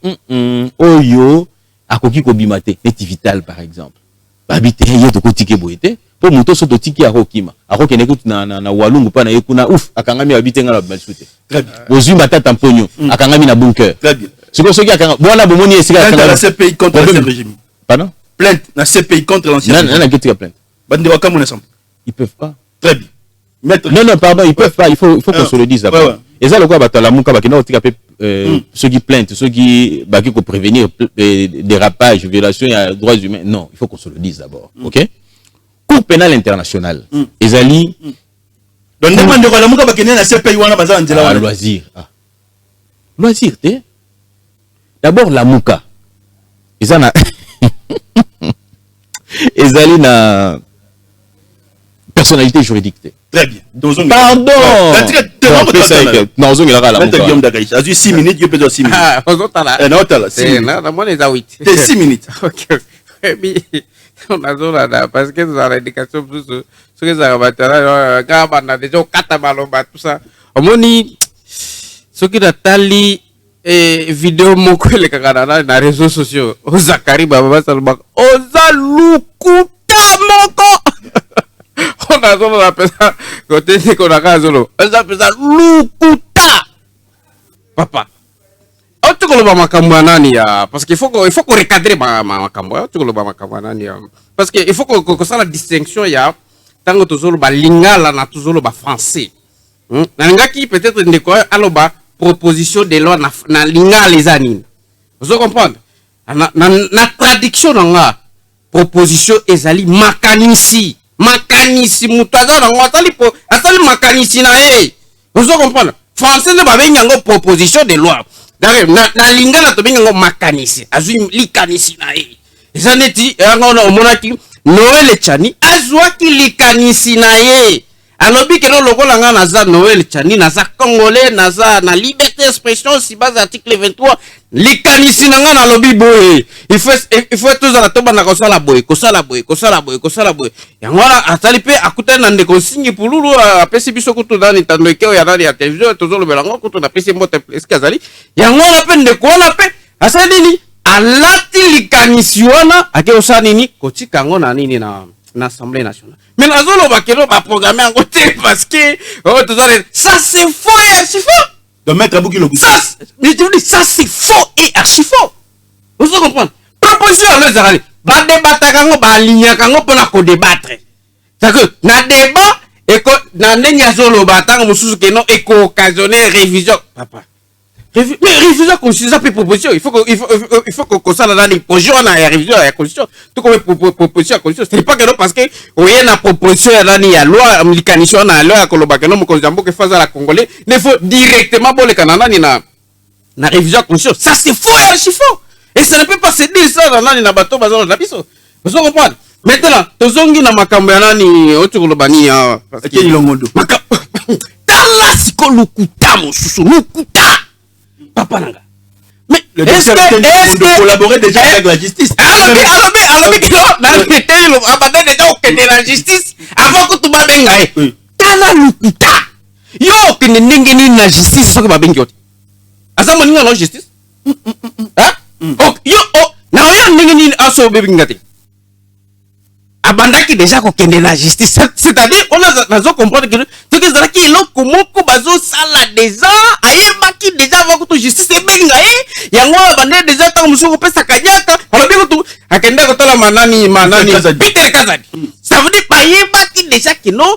oyo akoki ko bimate net vital par exemple babite yo to ko tike boyete po muto so to tiki akokima akokene kutu na walungu pa na yekuna ouf akangami babite ngala balsute très bien bozumba tata mponyo akangami na bunker très bien siko soki akanga bona bomoni esika akanga la CPI contre le régime pardon plainte la CPI contre l'ancien régime na ketika plainte bande wakamu ensemble ils peuvent pas très bien Maître. Non, pardon, ils peuvent pas, il faut qu'on se le dise d'abord. Et ça, le quoi, la mouka, ceux qui plaintent, ceux qui pour prévenir dérapage, violation des droits humains. Non, il faut qu'on se le dise d'abord. Ok? Cour pénale internationale. Ezali. Donc, demande de la mouka, la CPI, loisir. Loisir, t'es? D'abord, la mouka. Ezana. Ezali na. Personnalité juridique. Très bien. Pardon. Non, on a la Guillaume Dagaïch. A 6 minutes, je peux dire 6 minutes. Ah, on a la. Non, t'as la. 6 minutes. Non, moi les a 8. T'es 6 minutes. OK. On a zona parce que nous avons l'indication sur ce que ça va être gaba na déjà 4 ballons tout ça. Omoni ce qui datali vidéo moko le kakana na réseaux sociaux. Zakari baba salba. Ozalukuta moko. On a solo la pesa côté c'est qu'on a qu'à solo ça pesa lukuta papa tu ko lo ba makambo nani ya parce qu'il faut qu'on recadrer makambo tu ko lo ba makambo nani ya parce que il faut que ça la distinction ya tango to solo ba lingala na to solo ba français na ngaki peut-être ndeko aloba proposition de loi na lingala les anines vous comprenez na traduction nga proposition ezali makanisi makanisi mutaza na asali makanisi na vous comprenez français ne ba benyango proposition de loi na lingala to benyango makanisi azui likanisi na ezaneti yango na omonaki Noël Chani azwaki likanisi na alobi que non lokola nga naza Noël Tchani naza congolais naza na liberté d'expression si base article 23 likanisi na nga na lobi boye il faut tous la toba na kosala boye yango wana atali pe akutana na ndeko singi pululu apesi biso kutu dani tandokeo ya nani ya television tozolobela ngo kutu na pesi mbote eske azali yango wana pe ndeko wana pe asali nini alati likanisi wana ake osala nini kotika ngo na nini na Assemblée nationale. Mais nous avons pas programmé en côté parce que ça c'est faux et archi faux. De mettre à bout le ça c'est faux et archi faux. Vous comprenez? Proposition à l'heure, va débattre quand va aligner quand pour la débattre. C'est que na débat et que na ndenya zolo batanga mususu que non et occasionner révision papa. Mais révision la constitution peut proposition il faut que ça dans les projets on a révision la constitution tout comme proposition la constitution c'est pas que non parce que on y a une proposition dans la loi américanisation na loi que le bakeno mo konzambo que faza la congolais il faut directement pour le Canada ni na révision la constitution ça c'est faux et archi faux et ça ne peut pas se dire ça dans la bateau bazalo na biso vous comprenez maintenant tozongi na makambo ya nani otu bani ya parce que ilongondo tala siko lukuta mosusu lukuta papa nanga mais est-ce que collaborer déjà avec la justice alors que non abandonne déjà au de la justice avant que tu vas benga tala lukuta yo que ndenge ni na justice soki ba bengi yote asa moninga na justice yo na yo ndenge ni aso benga te abandaki déjà kokende na justice c'est-à-dire on a comprendre que ce que ça qui eloko moko bazo sala déjà ayebaki déjà avant que justice ebenga yango abandé déjà tant musuko pesa kanyaka alobi ko akende ko tola manani Peter Kazadi ça veut dire ayebaki déjà que non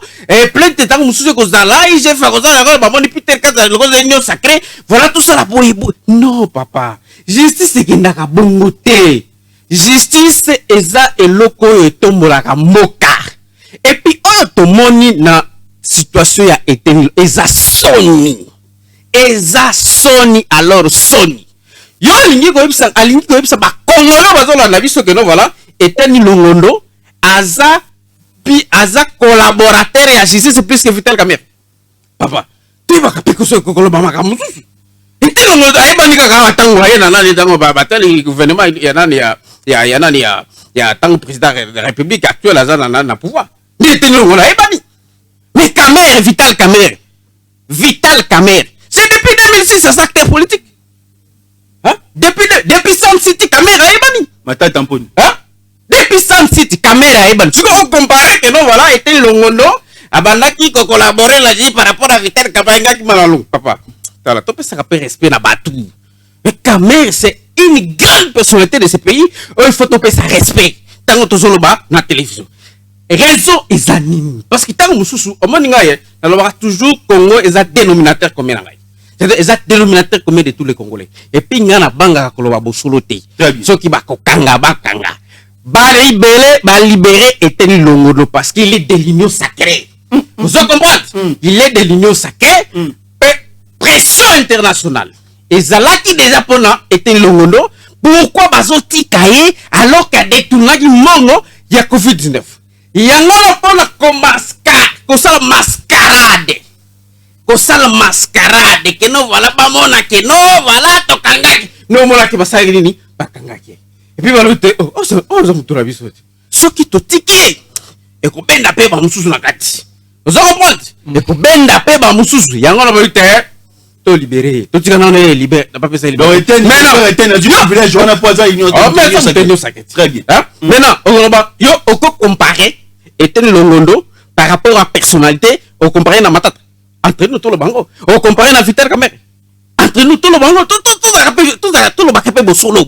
plainte tant musuko ko zala je fa ko zala ko ba moni Peter Kazadi ko union sacré voilà tout ça la boyibo non papa justice ekendaka bongo te justice eza eloko oyo etombolaka mboka et puis oyo tomoni na situation ya eteni eza soni alors soni yo alingi koyebisa bakongolo bazolanda biso keno voilà eteni longondo aza collaborateur ya justice plus que Vital Kamerhe papa toyebaka mpe koso ekokoloba makambo mosusu eteni longondo ayebani kaka batango aye na nani ntango batali gouvernement ya nani ya tant président de la République actuelle na pouvoir mais eteni longondo ayebani mais Kamerhe Vital Kamerhe c'est depuis 2006 ça acteur politique hein depuis Sam City Kamerhe ayebani Mata tamponi hein depuis Sam City Kamerhe ayebani tu peux comparer que non voilà eteni longondo abandaki ko collaborer la par rapport à Vital Kamerhe ngaki malalong papa tala to pesa ka respect na batu mais Kamerhe c'est une grande personnalité de ce pays il faut to pesa respect tango tozoloba na télévision raison est anime parce que tant mususu omoninga ye nalobaka toujours Congo est un dénominateur commun ngai c'est un dénominateur commun de tous les Congolais et puis ngana banga koloba bosolo te soki bakokanga bakanga libérer eteni longondo parce qu'il est de l'union sacrée vous comprenez il est de l'union sacrée pression internationale ezalaki déjà pona eteni longondo pourquoi bazotika ye alors qu'a détournaki mongo ya COVID-19 yango pona kosala mascarade que no voilà bamona que no voilà tokangaki no mona ki basali nini bakangaki et puis balute za mutura biso soki totiki ekobenda pe ba mususu na kati ozo comprendre ekobenda pe ba mususu yango na balute to libérer to tika na libérer na pas pesa libérer mais non eteni du village on a poisa union sacrée très bien hein maintenant yo oko comparer eteni longondo par rapport à personnalité on comparer na matata entre nous tout le bango on comparer na Vital Kamerhe entre nous tout le bango tout le bakapé bosolo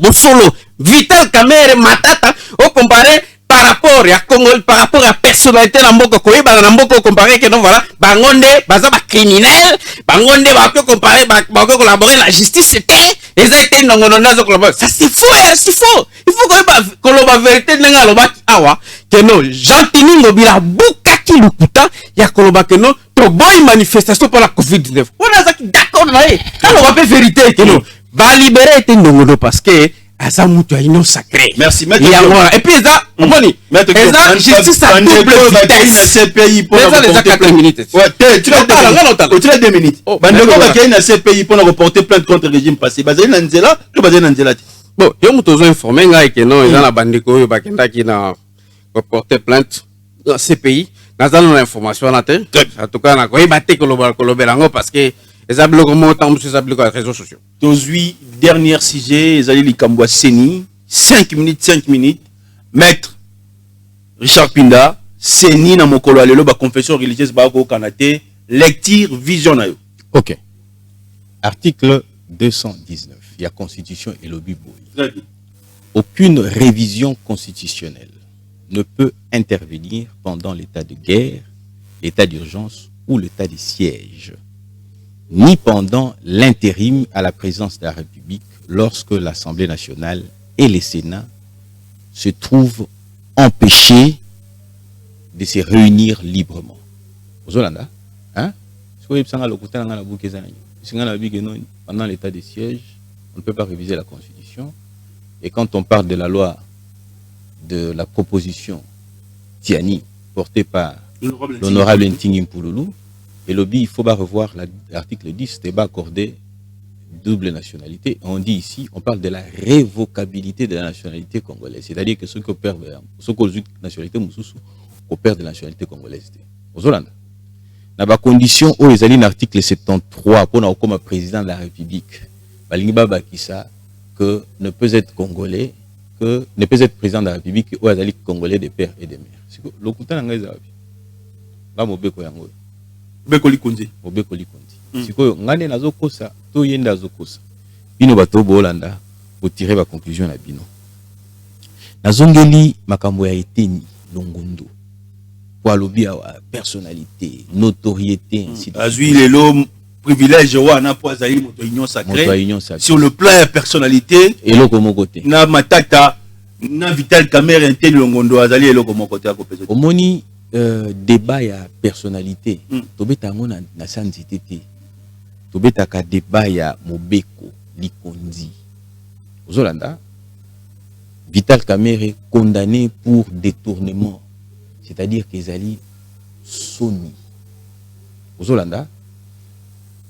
Vital Kamerhe matata on comparer par rapport à Congo par rapport à personnalité na mboko koyeba na mboko comparer que non voilà bangonde baza ba criminel bangonde ba peut comparer ba collaborer la justice c'était exactement nongono nazo collaborer ça c'est faux c'est faux il faut que la vérité nenga loba awa que non Jean-Tini Ngobila bukaki lukuta ya koloba que non to boy manifestation pour la COVID-19 on a ça d'accord là alors on va vérité que non va libérer eteni longondo parce que aza mutu ya union sacrée. Merci, maître. Et puis ça, omoni, ça justice à double vitesse. CPI pour ça déjà 4 minutes. Ouais, tu l'as 2 minutes. Bandeko bakei na CPI pour reporter plainte contre le régime passé. Bazali na nzela, to bazali na nzela ti. Bon, yo mutu zo informer ngai ke non, eza na bandeko oyo bakendaki na reporter plainte na CPI. Naza na information na te. En tout cas na koyeba te kolobela ngo parce que eza biloko mo tambu eza biloko ya réseaux sociaux. Tozui dernier sujet, ezali likambo Seni, 5 minutes. Maître Richard Pinda, Seni na mokolo alelo ba confession religieuse ba ko kanate, lecture vision na yo. OK. Article 219. Il y a constitution et le biboui. Aucune révision constitutionnelle ne peut intervenir pendant l'état de guerre, l'état d'urgence ou l'état de siège, ni pendant l'intérim à la présidence de la République lorsque l'Assemblée nationale et le Sénat se trouvent empêchés de se réunir librement. Ozolanda, hein? Pendant l'état de siège, on ne peut pas réviser la Constitution. Et quand on parle de la loi, de la proposition Tiani, portée par l'honorable Ntingim Pouloulou, et lobby, il faut pas revoir l'article 10, débat accordé double nationalité. On dit ici, on parle de la révocabilité de la nationalité congolaise. C'est-à-dire que ceux qui perdent la nationalité moussoussou, on perd de la nationalité congolaise. Aux Hollande. Dans la condition où ils allaient l'article 73 pour nous comme président de la République, que ne peut être congolais, que ne peut être président de la République où ils allaient congolais des pères et des mères. C'est que le couteau n'engage pas. Bekoli Konzi. Bekoli Konzi. C'est que ngane nazo kosa, to yenda zo kosa. Bino bato bolanda, pour tirer la conclusion na bino. Nazongeli makambo ya eteni longondo. Pour lobi à personnalité, notoriété ainsi de suite. Azui lelo privilège wana pour azali moto union sacrée. Sur le plan de personnalité et loko mokote. Na matata na Vital Kamerhe enteni longondo azali eloko mokote a kopesa. Omoni débat ya personnalité tobeta ngo na sanzité te tobeta ka débat ya mobeko likondi ozolanda Vital Kamerhe condamné pour détournement, c'est-à-dire qu'Ezali Soni ozolanda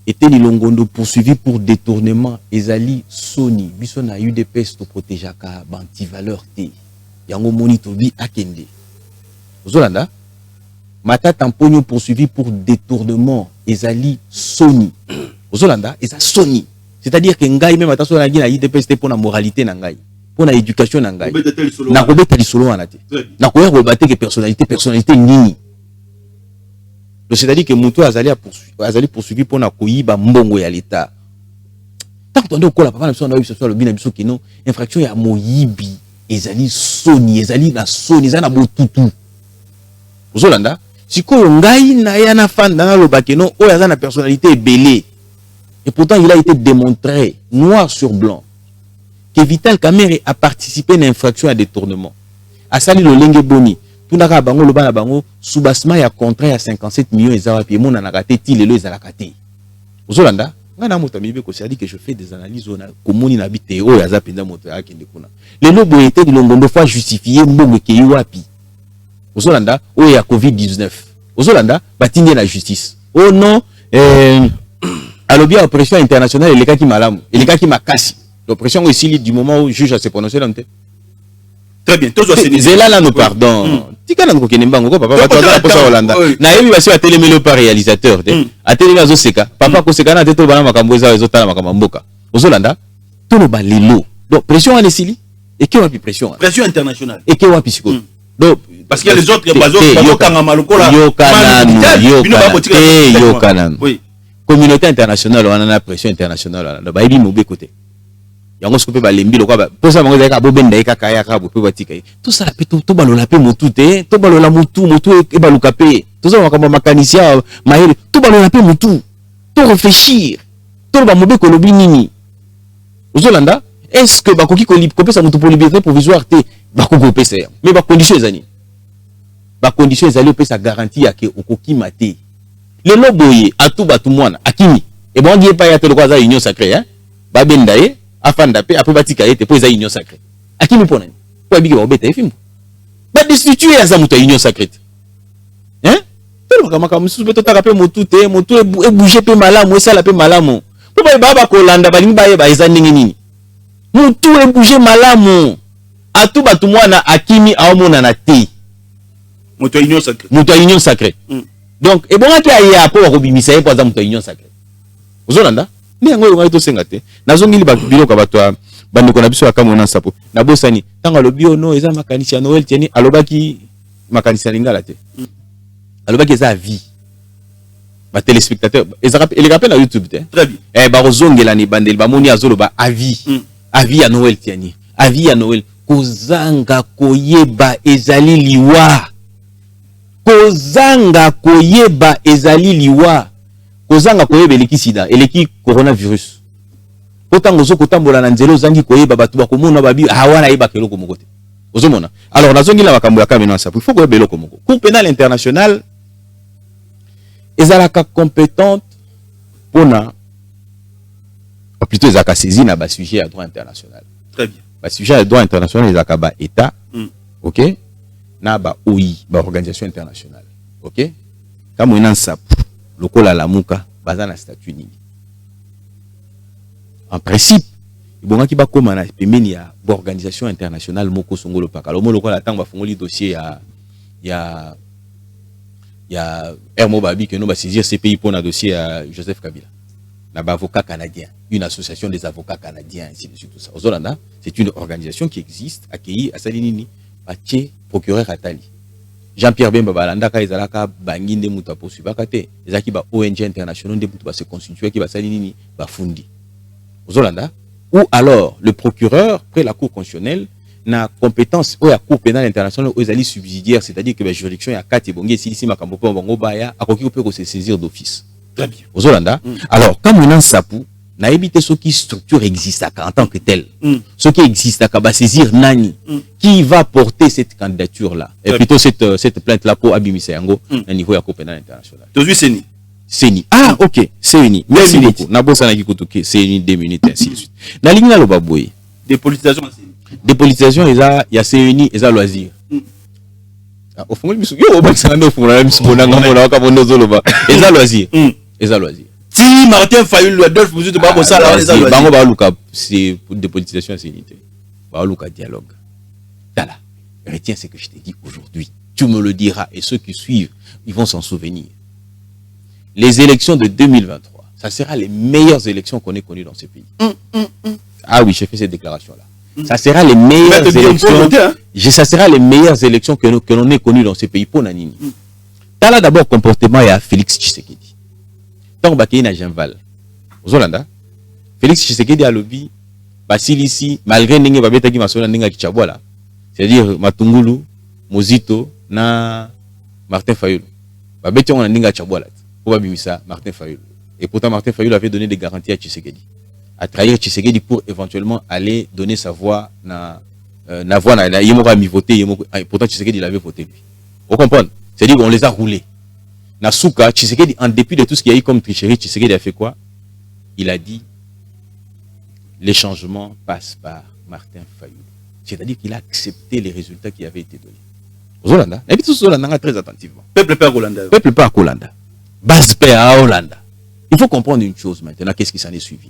Eteni Longondo poursuivi pour détournement Ezali Soni biso na UDPS to protégeaka bantivaleur te yango moni tobi akende ozolanda Matata Mponyo poursuivi pour détournement Ezali Soni. Ozolanda, Eza Soni. C'est-à-dire que Ngai même attention na gina IDPS pour la moralité na Ngai, pour la éducation na Ngai. Na kobeta lisolo wana te. Na koya kobate que personnalité nini. C'est-à-dire que muto azali poursuivi pour na koyiba mbongo ya l'état. Tant que on ko la papa na biso na biso le bina biso kino infraction ya moyibi Ezali Soni, Ezali na Soni, Ezali na botutu. Ozolanda sikoyo ngai na yana fan dans le bakeno o yaza na personnalité belée. Et pourtant il a été démontré noir sur blanc que Vital Kamerhe a participé à une infraction à détournement. Asali lo lenge boni tunaka bango lo bana bango soubasma ya contrat à 57 millions ezara pi mona na raté ti lelo ezala katé. Ozolanda ngana moto mibe ko dit que je fais des analyses on a komoni na bité o yaza pinda moto ya kende kuna. Lelo boyete di longondo fois justifier mbongo ke wapi. Ozolanda, oh il y a Covid-19. Ozolanda, batinde la justice. Oh non, alobi à oppression internationale, les cas qui malamu, les cas qui makasi. L'oppression ici du moment où le juge a se prononcé dans le très bien, tous les Zela là nous pardon. Tika na ngoko nembango ko papa batwa pour ça Hollanda. Na yebi basi atelemelo par réalisateur te. Atelemelo zo seka. Papa ko seka na teto bana makambo za zo tala makambo mboka. Ozolanda, to no balelo. Donc pression à l'esili et que wapi pression. Pression internationale. Et que wapi siko. Donc parce qu'il y a les autres communauté internationale on a pression internationale ba ibi mo be côté yango scope ba lembi lo kwa pour ça bango za ka bobenda ka kaya ka bo pe batika tout ça pe to balola pe motu te to balola motu e baluka pe to ça makamba makanicien mahiri to balola pe motu to réfléchir to ba mobe ko lobi nini ozolanda est-ce que ba koki ko kopesa motu pour liberté provisoire te ba ko kopesa mais ba condition ezani ba condition ezali pe sa garantie ya ke okoki mate le loboye atu batu mwana akini et bon die pa ya te ko za union sacrée hein ba benda ye afanda pe après batika ete po eza union sacrée akimi pona po abiki ba obeta efimbo ba destituer ya zamuta union sacrée hein tellement kamaka mususu beto taka pe motu te motu e bouger pe malamu esala pe malamu po ba kolanda balingi ba yeba eza ndenge nini motu e bouger malamu atu batu mwana akimi aomona na te moto union sacrée donc et bon ki aya po bakobimisa ye po aza moto union sacrée ozolanda ndi yango ngai to senga te nazongili ba biloko bato bandeko na biso akamona sapo na bosani tanga lobi ono eza makanisi ya Noël tieni alobaki makanisi ya lingala te alobaki eza vie ba téléspectateurs ezaka ele rappel na YouTube te très bien ba rozongela ni bandeli ba moni azoloba avis avis ya Noël tieni avis ya Noël kozanga koyeba ezali liwa kozanga koyeba ezali liwa kozanga koyeba eleki sida eleki coronavirus otango zo kotambola na nzelo zangi koyeba batu bakomona babi hawana yeba keloko moko te ozomona alors nazongi la makambo ya kamena ça il faut koyeba eloko moko cour pénale internationale ezalaka compétente pona plutôt ezalaka saisi na ba sujet ya droit international très bien ba sujet ya droit international ezalaka ba état OK na ba OI ba organisation internationale OK kama ina nsapu lokola lamuka baza na statut nini en principe ibongaki ba koma na pemeni ya organisation internationale moko songolo paka lo lokola tango bafungoli dossier ya Hermo Babi que no ba saisir CPI pour na dossier ya Joseph Kabila na ba avocat canadien une association des avocats canadiens ainsi de suite tout ça ozolanda c'est une organisation qui existe accueillie à Salinini batie procureur Atali Jean-Pierre Bemba balandaka ezalaka banginde muta poursuivaka te ezaki ba ONG internationaux de muta ba se constituer ki ba Salinini ba fundi ozolanda ou alors le procureur près la cour constitutionnelle na compétence ou la cour pénale internationale aux alliés subsidiaires, c'est-à-dire que la juridiction ya kati bongi si makambo pe bongo baya akoki pe ko se saisir d'office. Très bien. Aux Hollanda. Alors comme on sapu na éviter ce qui structure existe en tant que tel. Ce qui existe à saisir nani qui va porter cette candidature là et plutôt cette plainte là pour Abimisa Yango au niveau de la cour pénale internationale. Tozu Seni. Seni. Ah OK, Seni. Merci beaucoup. Na bossa na kikutuki Seni 2 minutes ainsi de suite. Na linga lo baboy. Dépolitisation Dépolitisation, il y a CENI, il y a loisir. Au fond, il y a loisir. Si Martin Fayulu, Adolphe Moussou, c'est pour dépolitisation, c'est unité. Dialogue. Tala, retiens ce que je t'ai dit aujourd'hui. Tu me le diras et ceux qui suivent, ils vont s'en souvenir. Les élections de 2023, ça sera les meilleures élections qu'on ait connues dans ce pays. Ah oui, j'ai fait cette déclaration-là. Ça sera les meilleures élections. Ça sera les meilleures élections que l'on ait connues dans ce pays pour Nanini. T'as là d'abord comportement il y a Félix Tshisekedi. Tant que il y a Jean-Val. Aux Hollanda, Félix Tshisekedi a lobby. Basile ici, malgré n'engue babeta qui m'a sonné n'engue qui là. C'est-à-dire Matungulu, Mozito, na Martin Fayulu. Babeta on a n'engue qui là. Pour Babimisa, Martin Fayulu. Et pourtant Martin Fayulu avait donné des garanties à Tshisekedi. À trahir Tshisekedi pour éventuellement aller donner sa voix na voix na yemora mi voter pourtant Tshisekedi il avait voté lui. Vous comprenez? C'est-à-dire qu'on les a roulés. Na Souka Tshisekedi en dépit de tout ce qu'il y a eu comme tricherie, Tshisekedi a fait quoi? Il a dit les changements passent par Martin Fayulu. C'est-à-dire qu'il a accepté les résultats qui avaient été donnés. Aux Hollanda, et puis tous Hollanda très attentivement. Peuple père Hollanda. Peuple père Hollanda. Base père à Hollanda. Il faut comprendre une chose maintenant, qu'est-ce qui s'en est suivi?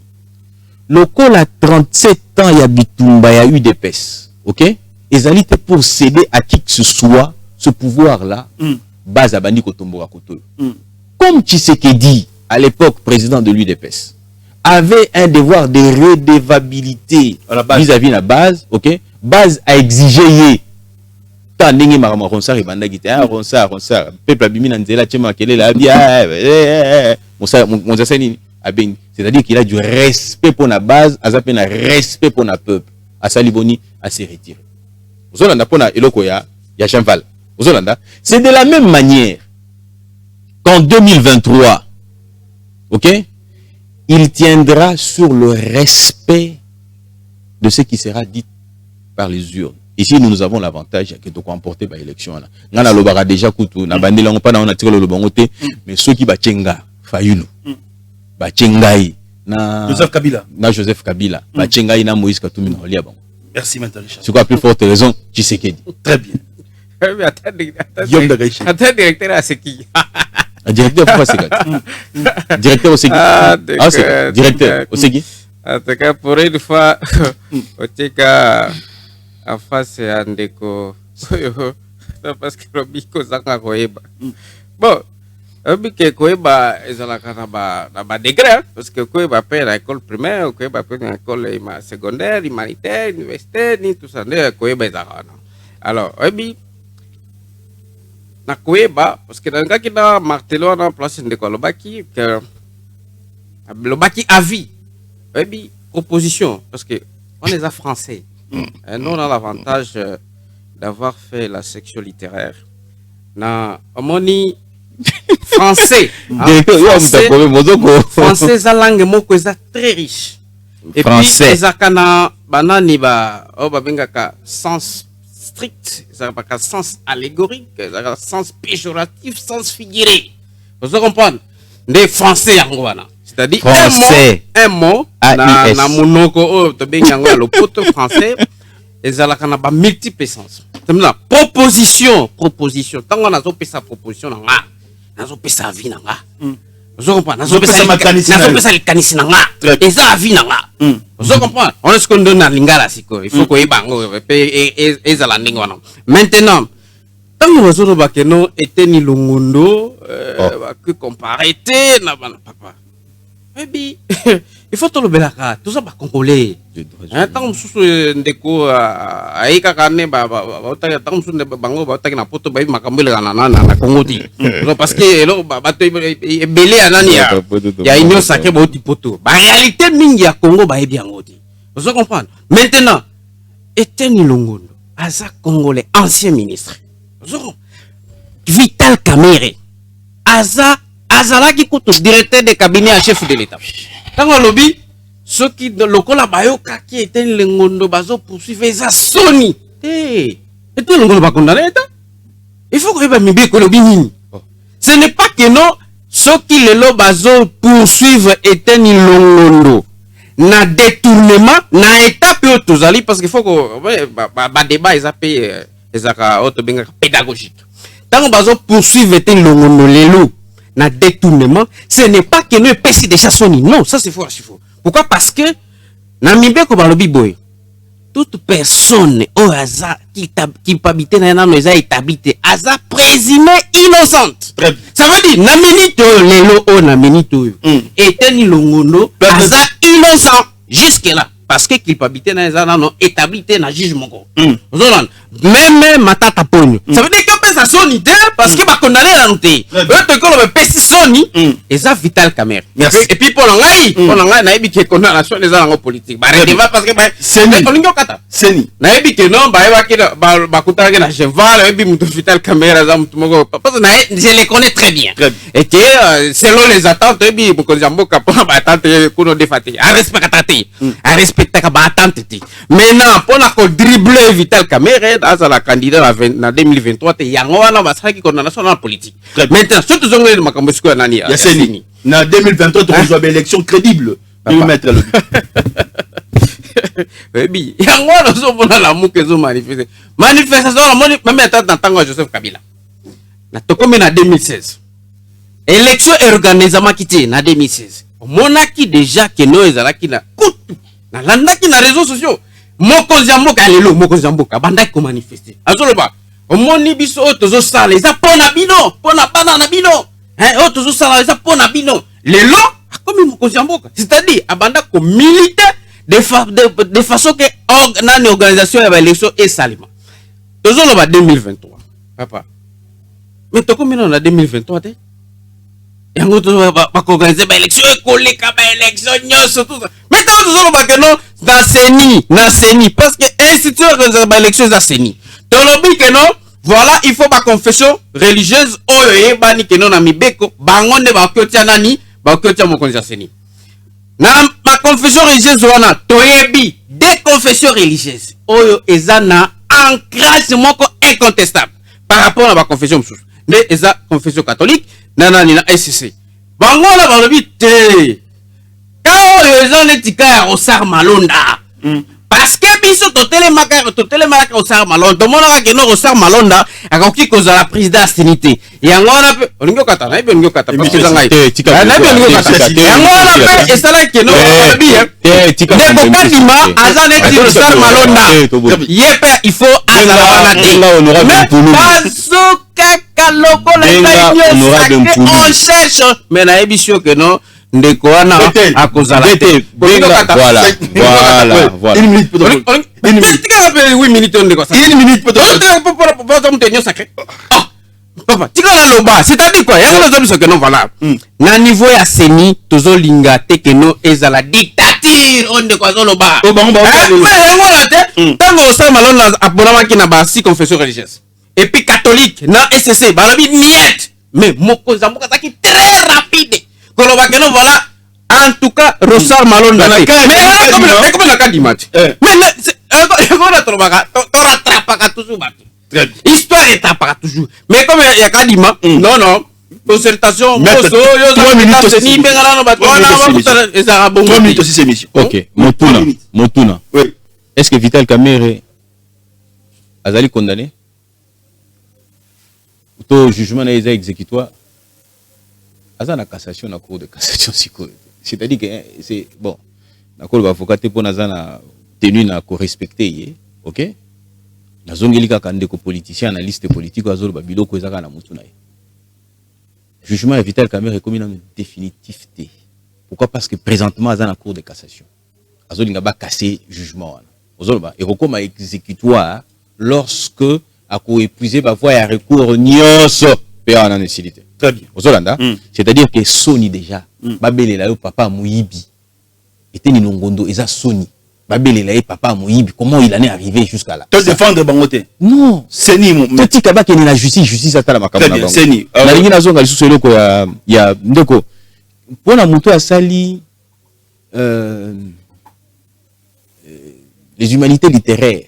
Le col a 37 ans, il y a Bitumba, il y a eu des pèses. Ok? Et Zali était pour céder à qui que ce soit ce pouvoir-là, base à Bani Kotombora Koto. Comme Tshisekedi, à l'époque président de l'UDPS, avait un devoir de redevabilité vis-à-vis de la base, ok? Base a exigé tant n'engue marama ronsar et bandagite, ronsar, peuple abimi nanzela tchema kele la bia, c'est-à-dire qu'il a du respect pour la base, a un respect pour le peuple. À Saliboni, à se retirer. Aux Hollanda, pour la Elokoya, il y a Jean-Val. Aux Hollanda, c'est de la même manière qu'en 2023, ok, il tiendra sur le respect de ce qui sera dit par les urnes. Ici, nous avons l'avantage que de comporter par l'élection. Nous avons déjà coutu, nous avons pas tiré le bangote, mais ceux qui battenga, Fayulu. Bachengai na Joseph Kabila bachenga ina Moïse Katumbi na olia bon. Merci Maître Richard. C'est quoi plus forte raison Tshisekedi. Très bien. Attends, directeur à Seki. Directeur pourquoi c'est quoi? Directeur au Seki. Ah c'est directeur au Seki. En tout cas pour une fois au Teka en face à Ndeko. Parce que le biko zanga koeba. Bon, le biko koeba ezalaka na ba degré parce que koeba paye à l'école primaire, koeba paye à l'école secondaire, humanitaire, universitaire, ni tout ça, koeba ezalaka. Alors, obi na koeba parce que dans qui na martelo na place Ndeko le baki à vie. Obi proposition parce que on est à français. Nous on a l'avantage d'avoir fait la section littéraire. Na omoni français. Français za langue moko eza très riche. Et puis eza kana banani ba o ba bengaka sens strict, ça pas sens allégorique, ça sens péjoratif, sens figuré. Vous comprenez? Des français yango wana. C'est-à-dire un mot na monoko o to bengango le poto français. Ezalaka na ba multiple sens. C'est la proposition. Tant on a sa proposition na nga, nazo pesa vie na nga. Vous comprenez? Nazo pesa le kanisi na nga. Eza vie na nga. Vous comprenez? On est-ce qu'on donne à lingala siko. Il faut ko ebango ezala ndingo wana. Maintenant, tant on ba que non était ni longondo que comparé na papa. Maybe il faut tout le belaka, tout ça va congolais. Tant que ndeko aika kane ba otaka tant que bango ba otaka na poto ba makambele na Congo ti. Parce que lo ba to belé anani ya union sacré ba oti poto. Ba réalité mingi ya Congo ba ebi yango ti. Vous comprenez? Maintenant, Eteni Longondo, aza congolais ancien ministre. Vital Kamerhe, azalaki kutu directeur de cabinet à chef de l'État. Tango lobby, ceux qui lokola bayoka qui était Longondo bazo poursuivre eza soni. Et tout Longondo ba condamné État. Il faut que mibe ko lobby nini. Ce n'est pas que non, ceux qui le bazo poursuivre Eteni Longondo na détournement na étape tozali parce qu'il faut que ba débat ils appellent ezaka auto benga pédagogique. Tango bazo poursuivre Eteni Longondo lelo na détournement, ce n'est pas que nous pèse déjà soni. Non, ça c'est faux, c'est faux. Pourquoi? Parce que na mibeko balobi boy. Toute personne au hasard qui habite na nano eza établie aza présumée innocente. Ça veut dire na minute lelo o na minute Eteni Longondo aza innocent jusque là parce que culpabilité na eza nano établie na juge moko. Même matata pogno. Ça veut dire que ça soni parce que ba condamné na noté. Eux ko le pesi soni eza Vital Kamerhe. Et puis pour ngai na ebi ke condamnation les en politique. Ba redeva parce que ba c'est olingo kata. Seni. Na ebi ke non ba kutaka na cheval ebi muto Vital Kamerhe za muto moko parce que je les connais très bien. Et que selon les attentes ebi ko jamboka pour ba attente kuno defati. A respecter. A respecter ba attente ti. Maintenant pour la ko dribbler Vital Kamerhe dans la candidat na 2023 te yango wana basaki condamnation na politique. Maintenant surtout zongwe makambo siko nani ya Seni. Na 2023 tu reçois une élection crédible. Tu veux mettre le Baby, yango wana zo bona la muke zo manifester. Manifestation la moni même attente na tango Joseph Kabila. Na tokome na 2016. Élection organisée makiti na 2016. Monaki déjà que no ezalaki na kutu. Na landaki na réseaux sociaux. Mokonzi ya mboka lelo mokonzi ya mboka bandaki ko manifester. Azoloba omoni biso tozo sala eza pona bino pona bana na bino tozo sala eza pona bino lelo akomi mokonzi ya mboka c'est-à-dire abanda ko militer de façon que nani organisation ya élection et salima tozo loba 2023 papa mais tokomi na 2023 te yango tozo ba organiser ba élection ekoleka ba élection nyonso tout ça mais tozo loba que non na seni parce que institution organiser ba élection za seni tolobi que non. Voilà, il faut ma confession religieuse. Oyo bani que non na mibeko bangonde ba kyotia nani ba kyotia mokonzi seni. Na ma confession religieuse wana toyebi des confessions religieuses. Oyo ezana ancrage moko incontestable par rapport à ma confession msusu. Ne eza confession catholique nana ni na SCC. Bangola balobi te. Kao les etika Osar Malonda. Parce que biso totelemaka Osar Malonda. Tomona ke no Osar Malonda akoki kozala président sanité. Yango wana pe olingo kata na pe olingo kata parce que zangai. Na pe olingo kata. Yango wana pe esala ke no bien. Ndeko Kadima aza neti Osar Malonda. Yepe il faut azala wana te. Mais bazoka kaloko la union sacrée on cherche mais na ebisio ke no ndeko wana akozala te. Voilà. Une minute pour toi. Une minute. Oui, minute on négocie. Une minute pour toi. Pour tenir sacré. Papa, tu as la loba. C'est-à-dire quoi? Il y a des hommes qui non voilà. Na niveau ya seni, tozo linga te que no ezala dictature on de quoi loba. Mais voilà te. Tango Osar Malonda abonama ki na ba si confession religieuse. Et puis catholique na SCC, balobi niet. Mais moko zamboka zaki très rapide. Koloba que non voilà. En tout cas, Osar Malonda. Mais comment la Kadima? Mais on rattrape toujours. Histoire est à toujours. Mais comme il y a Kadima, non. Concertation, 3 minutes aussi, c'est mission. Ok, Motuna. Oui. Est-ce que Vital Kamerhe a condamné? Au jugement des exécutoires, à la cassation, la cour de cassation, c'est-à-dire que c'est bon. La cour d'avocat pour Nazana tenu à respecter, ok? Nazongelika kandeko politicien, analyste politique, azol babilo ko ezaka na mutuna. Jugement de Vital Kamerhe est comme une définitivité. Pourquoi? Parce que présentement dans la cour de cassation, azol inga ba casser jugement. Azol ba et recours à exécutoire lorsque a ko épuisé ba voie à recours nyos pe en nécessité. Très bien. C'est-à-dire que Sony déjà, babele la yo papa Mouyibi. Était ni nongondo eza Sony. Babele la yo papa Mouyibi. Comment il en est arrivé jusqu'à là? Tu défendre Bangote. Non. C'est ni mon. Tu dis que ni la justice à la makamana. Très bien, c'est ni. La ligne na zonga lisusu eloko ya ndeko. Pona muto asali les humanités littéraires.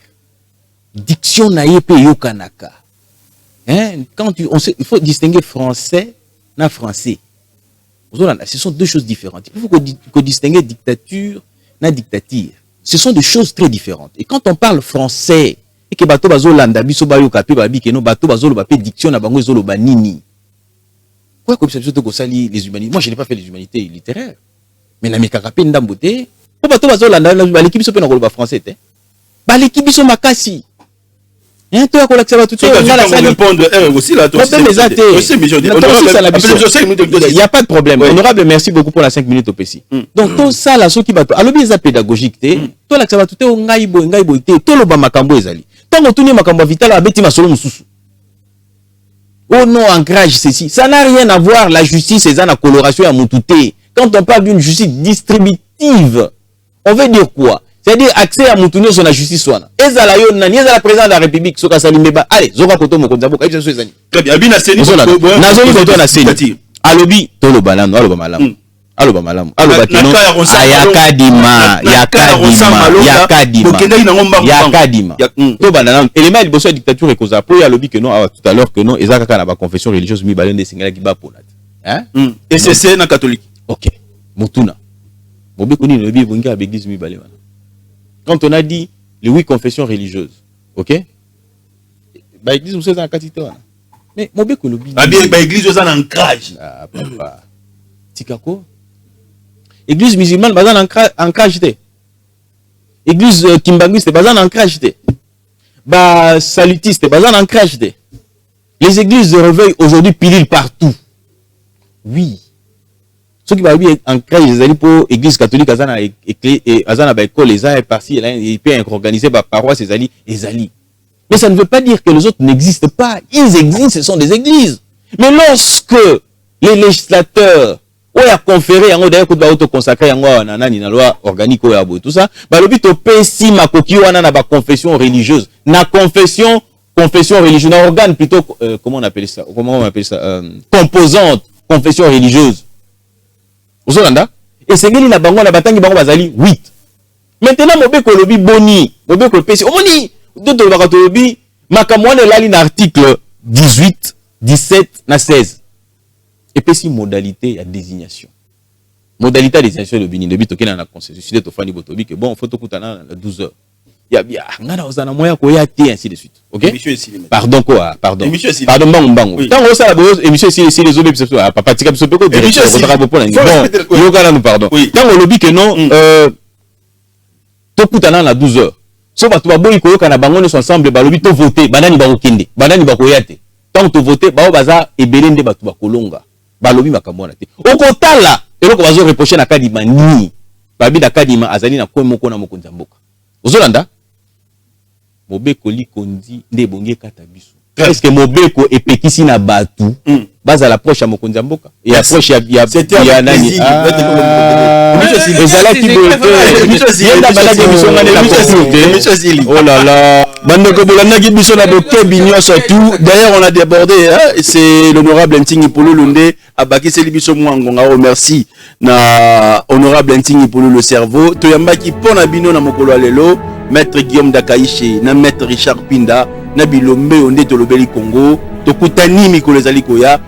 Diction na yepe yokanaka. Hein? Quand il faut distinguer français et français. Ce sont deux choses différentes. Il faut distinguer dictature et dictature. Ce sont deux choses très différentes. Et quand on parle français, et que bato bazolanda biso bayo kape babi que no bato bazolo bape diction na bango ezolo banini. Quoi comme ça les humanités. Moi je n'ai pas fait les humanités littéraires. Mais na mekakape ndambote, po bato bazolanda ba l'équipe biso pe na koloba français te. Ba l'équipe biso makasi. Hein, toi, quand tu tout répondre aussi là, il n'y a pas de problème. Honorable, merci beaucoup pour la 5 minutes au PC. Donc, tout ça, là, ce qui va alors bien pédagogique, toi, là, ça va tout au ngaïbo, tout le bas makambo ezali. Tant que tu n'es makambo vital, à bêti ma solo mususu. Oh non, ancrage, ceci. Ça n'a rien à voir, la justice, et la coloration à moutouté. Quand on parle d'une justice distributive, on veut dire quoi? C'est-à-dire accès à Moutounio sur la justice. Ezala yo nani, ezala président de la République, soka salimeba. Allez, zoka koto mo konzabo, kaïsa so ezani. Très bien, abina seni. Nazoni koto na seni. Alobi, tolo balano, aloba malamu. Aloba malamu. Aloba kino. Ayakadima, yakadima. To banana. Élément de bosso dictature et cause après alobi que non, tout à l'heure que non, ezaka kana ba confession religieuse mi balende singala ki ba ponat. Hein? Et c'est na catholique. OK. Mutuna. Bobe koni no bi bunga ba église mi balema. Quand on a dit les 8 confessions religieuses, ok? Bah, église, vous êtes en quantité. Mais, mon bec, le bide. Ah bien, bah, église, vous êtes en ancrage. Ah, papa. Tikako? Église musulmane, bah, en ancrage. Église kimbanguiste, bah, en ancrage. Bah, salutiste, bah, en ancrage. Les églises de réveil aujourd'hui pilent partout. Oui. Ce qui va bien ancrage les alliés pour l'église catholique, azana école, les a partis, il peut organiser par paroisse, les alliés, Mais ça ne veut pas dire que les autres n'existent pas. Ils existent, ce sont des églises. Mais lorsque les législateurs ont conféré, ont d'ailleurs consacré la loi organique, tout ça, le but au PSI, ma coquille, on a la confession religieuse. La confession religieuse, un organe plutôt, comment on appelle ça? Composante, confession religieuse. Et c'est que la bango la bataille bango bazali 8. Maintenant mobeko lobi boni, mobeko pesi. Omoni d'autres bakatolobi makamwane lali na article 18, 17 na 16. Et pesi modalité à désignation. modalité des élections le bini, le but auquel on a consensus, de Fani Botobi, que bon, faut tout à 12 heures. Il y a bien, on a un moyen qu'on y a ainsi de suite. Ok? Pardon quoi? Pardon. Pardon, bango. Tant que ça, la bose, émission si les autres, papa, tu as besoin de quoi? Bon, nous pardon. Tant qu'on lobby que non, tout à l'heure à 12 heures. Sauf à toi, bon, il faut qu'on a bangoné ensemble, balobi, tout voter, banani bakokende, banani bakoyate. Tant que tu votes, baza et belende batu bakolonga. Balobi makamona te. Au kotala, et là, on va se reprocher na kadima ni. Babi na kadima azali na kwa moko na mokonza mboka. Ozolanda? Mobeko likondi nde bonge kata biso. Est-ce que Mobeko epekisi na batu baza l'approche à mokonza mboka et approche ya nani ezalaki bote yenda balaki biso ngane la possibilité. Oh là là, bandeko bolandaki biso na bokebi nyonso tout. D'ailleurs on a débordé, hein? C'est l'honorable Ntingi Polo Lunde abakiseli biso mwangonga. Remercie na honorable Ntingi Polo le cerveau toyambaki pona bino na mokolo lelo. Maître Guillaume Dakaïche, na Maître Richard Pinda, na Bilombe onde tolobeli Congo, tokutani mikolo ezali koya.